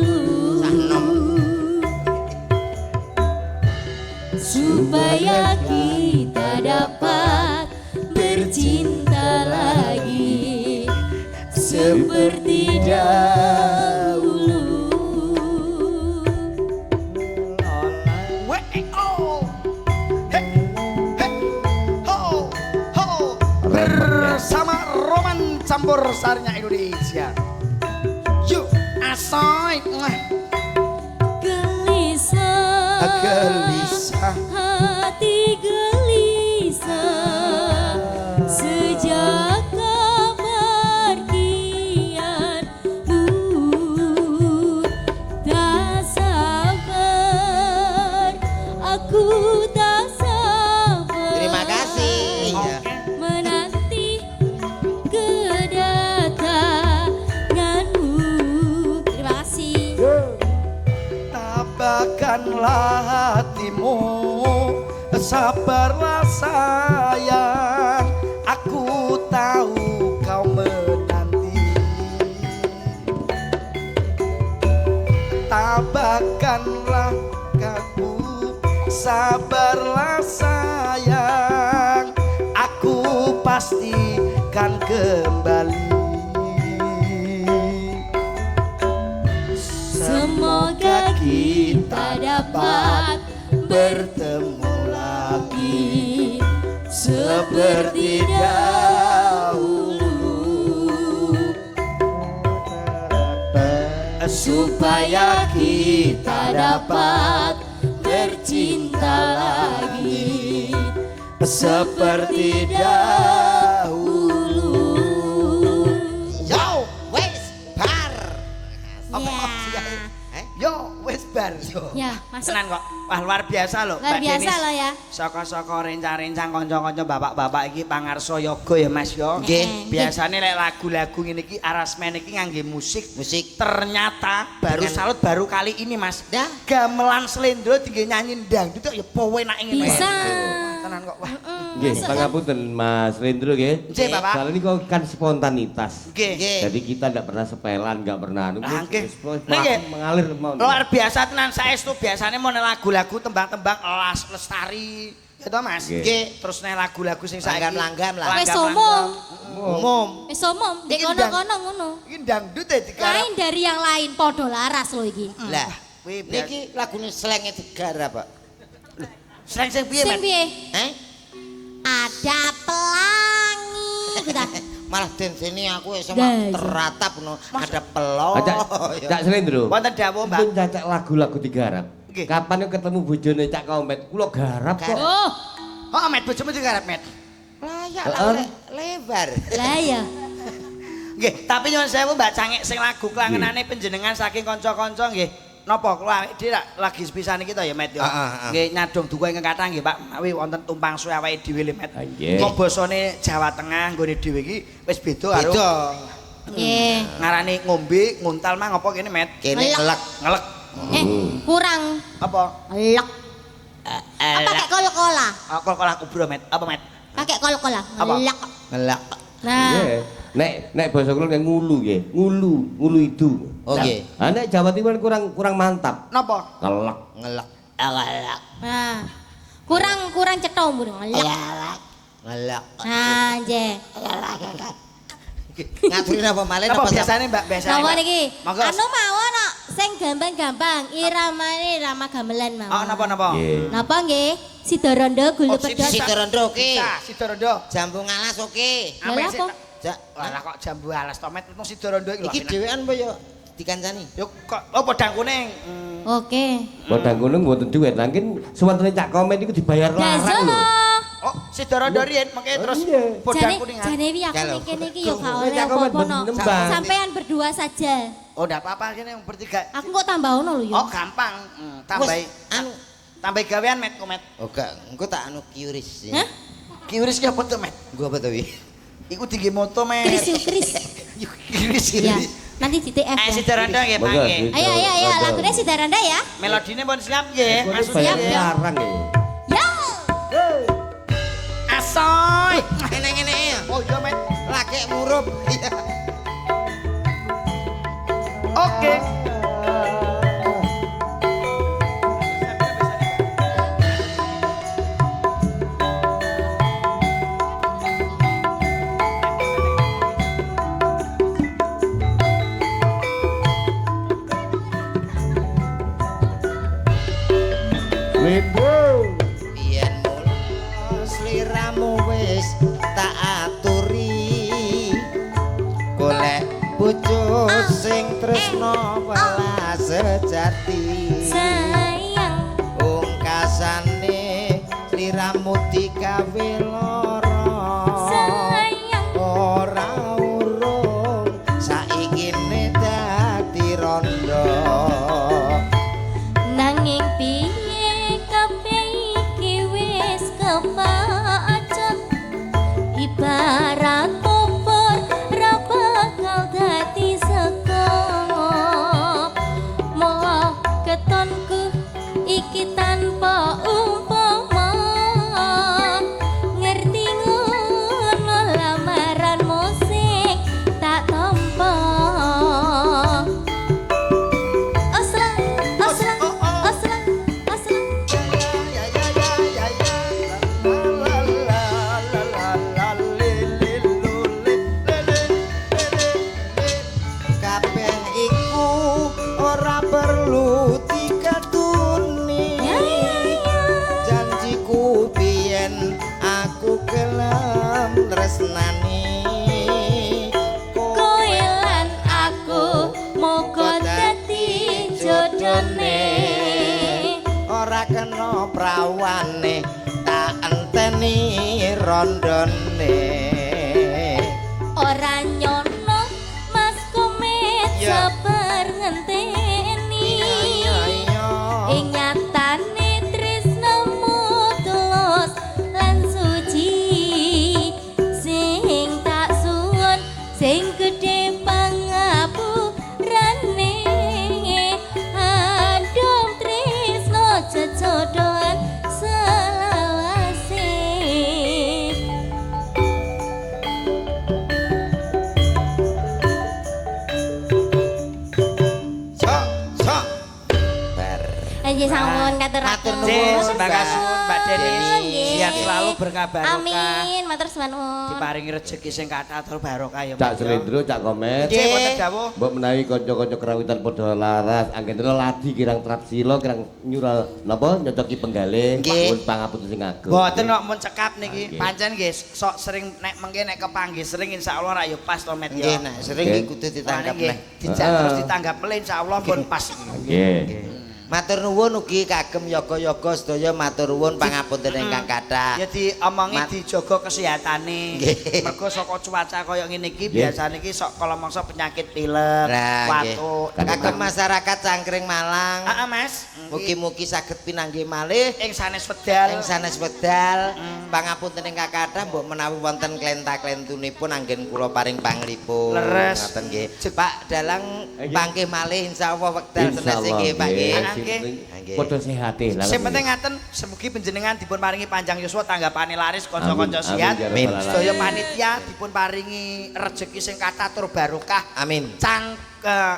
supaya kita dapat bercinta lagi seperti dahulu. Bersama Roman Campur Sarinya Indonesia. Yuk, asoy. Gelisah, Gelisah. hati gelisah sejak kepergianmu. Tak sabar, aku tak sabar. Terima kasih. Ya. Menanti kedatanganmu. Terima kasih. Tabahkanlah hatimu, sabarlah sayang. Aku tahu kau menanti. Tabahkanlah kamu, sabarlah sayang. Aku pastikan kembali. Semoga kita dapat bertemu lagi seperti dahulu, supaya kita dapat bercinta lagi seperti dahulu. Yo, Wes bar. yo, wes bar yo. Ya, masuk. Tenan kok. Wah, luar biasa loh. Luar Mbak biasa Denis. loh ya. Saka-saka rencang-rencang kanca-kanca bapak-bapak iki pangarsa yoga ya Mas yo. Nggih. Biasane lek lagu-lagu ngene iki arasmen iki ngangge musik. Musik. Ternyata baru Dengan- salut baru kali ini Mas. Dah. Gamelan slendro tinggal nyanyi dangdut ya powe enak ngene. Bisa. Tenan kok. Wah. Nggih, Masuk, pangapunten Mas Rendro nggih. Nggih, Bapak. Soalnya ini kok kan spontanitas. Nggih. Nggih. Jadi kita tidak pernah sepelan, nggak pernah anu. Ah, nggih. Wis Nggih. mengalir mau. Luar biasa tenan saestu biasanya mau lagu-lagu tembang-tembang elas lestari. Ya toh Mas? Nggih. Nggih. Terus nih lagu-lagu sing saiki Langgam-langgam lah. Wis umum. Umum. Wis umum, di Iki kono-kono ngono. Iki dangdut ya digarap. Lain dari yang lain podo laras loh iki. Lah, Wih, niki lagune slenge digarap, Pak. sing piye, Sing Mas? piye? Eh? Ada pelangi. Kita. Malah den sini aku sama Dah, iya. teratap no. Ada pelok. Cak Selendro. Wonten dawuh, Mbak. Pun cacak lagu-lagu digarap. Nggih. Kapan yo ketemu bojone Cak Komet, kula garap kok. Oh, Oh, Met bojomu digarap, Met. Layak Heeh. lah lebar. lah ya. Nggih, tapi nyuwun sewu Mbak Cangik sing lagu klangenane panjenengan saking kanca-kanca nggih. Napa kula awake dhewe lagi sepisan iki to ya, Met ya. Nggih nyadong duka ingkang kathah nggih, Pak. Mawi wonten tumpang suwe awake dhewe le, Met. Ah, nggih. Wong basane Jawa Tengah nggone dhewe iki wis beda karo Beda. Nggih. ngarani ngombe, nguntal mah ngopo kene, Met? Kene Ngelek. elek. Ngelek. Kurang Apa? lek. Apa pakai kol-kola? Aku kok laku bro, Met. Apa, Met? Pakai kol-kola. Apa? Lek. Ngelek. Nah, Nggih. Nek basa kula nggih ngulu nggih. Ngulu itu. Oh, nggih. Ah nek Jawa Timur kurang mantap. Napa? Kelek. Ngelek. nah. Kurang cetha umur. Lek. Ngelek. Nah, nggih. Ngaturin apa malih Napa apa biasane, Mbak? Biasane. Napa Mbak? niki? Monggo. Anu mawon kok sing gampang-gampang, iramane irama gamelan mawon. Oh, napa? Nggih. Napa nggih? Sidorondo gulu Oh, si- pedhot. Sidorondo oke. Bisa, Sidorondo. Jambu ngalas oke. Lah, Apa sih? apa? Jak. Lah kok jambu alas tomet itu Sidorondo iki lho. Iki dhewean apa ya dikancani? Yo kok oh podang kuning. Oke. Bodang kuning mboten duit, mungkin suwantene Cak Komet iku dibayar larang Gazono. lho. Oh, Sidorondo riyen makanya terus iya. podang Jane kuning. jane wi aku Kalau. ning kene iki yo gak Kalau. oleh Cak Komet apa-apa no. nembang. Sampean berdua saja. Oh, ndak apa-apa kene yang bertiga. Aku kok tambah ono lho yo. Oh, gampang. Tambahi Anu. tambahi gawean met komet. Oh gak, engko tak anu kiuris. Hah? Kiwis ki apa tuh, Met? Gua apa to wi? Iku tinggi moto, Met. Kris yo kris. Yuk, Kiwis. Ya. Nanti di TF ya. Sidorondo nggih, Monggo, Pak nggih. Sidorondo. Ayo lagune Sidaranda ya. Melodine pun siap nggih, Kok maksudnya. dibayar larang ya. Yo. Asoy. Ngene-ngene ya. Oh, iya, Met. Lagi murup. Iya. Oke. konco sing tresno welas sejati sayang ungkasane sliramu digawe lara sayang ora urung saikine dadi rondo nanging piye kabeh iki wis kepacut ibarat kompor ra bakal dadi sego moh ketonku iki tanpa umpama ngerti ngono lamaran musik tak tampa asla asla asla asla kabeh iku ora perlu dikatuni ya ya ya janjiku biyen aku gelem tresnani kowe lan aku moga dadi jodone ora kena prawane tak enteni rondone ora nyono mas komet Ya. sabar ngenteni iya ing nyatane tresnamu tulus lan suci sing tak suwun sing gedhe pangapurane adem tresno jejodohan selawase sok sok bar Nggih sampun katuraken. Matur nuwun, Nggih, Mbak terima kasih Mbak Deni. Nggih. Sehat selalu berkah barokah. Amin, matur suwun. Diparingi rezeki sing kathah tur barokah ya. Cak Slendro, Cak Komet. Nggih, wonten dawuh. Mbok menawi kanca-kanca kerawitan padha laras, anggenira ladi kirang trapsila, kirang nyural napa nyocoki penggalih, Nggih. pun pangapunten sing agung. Mboten kok mun cekap niki. Nggih. Pancen nggih sok sering nek mengke nek kepanggih sering insyaallah ra yo pas to Met nggih ya. nek sering Nggih. iki kudu ditangkap Nggih, neh dijak Heeh. terus ditanggap melih insyaallah pun pas. Nggih. matur nuwun ugi kagem yoga-yoga sedaya matur nuwun pangapunten ingkang kathah Ya diomongi Mat- dijaga kesehatane. Nggih. Mergo saka cuaca kaya ngene iki Nggih. biasane iki sok kala mangsa penyakit pilek, Nah, nggih. watuk. Kagem masyarakat Cangkring Malang Heeh, Mas. mugi-mugi saged pinanggih malih Ing sanes wedal. ing sanes wedal pangapunten ingkang kathah mbok menawi wonten klenta-klentunipun anggen kula paring panglipun Leres. ngoten nggih Pak Dalang pangkih malih insyaallah wekdal senesih nggih Pak nggih Nggih. Nggih. Padha sehate lah. Sing penting ngaten semugi panjenengan dipun paringi panjang yuswa tanggapane laris kanca-kanca Amin, sihat. amin, Amin. ya rabbal Sedaya alamin. panitia dipun paringi rejeki sing kathah tur barokah. amin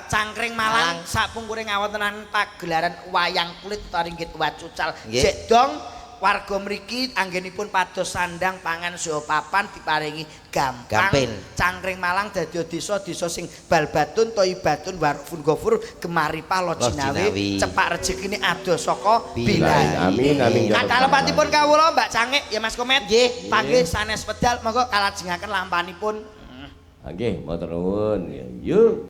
Cangkring Malang sapungkure ngawontenan pagelaran wayang kulit utawi nggih wacucal. Nggih. Jek dong warga mriki anggenipun pados sandang pangan saha papan diparingi gampang. Gampil. Cangkring Malang dadi desa-desa sing balbatun toibatun warfun gofur gemaripah lo jinawi Jinawi. cepak rezekine ado saka Bilahi. bilahi. Amin, amin, ya Kata Rabbal lepatipun kawula Mbak Cangik ya Mas Komet. Nggih. Panggih sanes pedal monggo kalajengaken lampanipun. Nggih, matur nuwun. Yuk.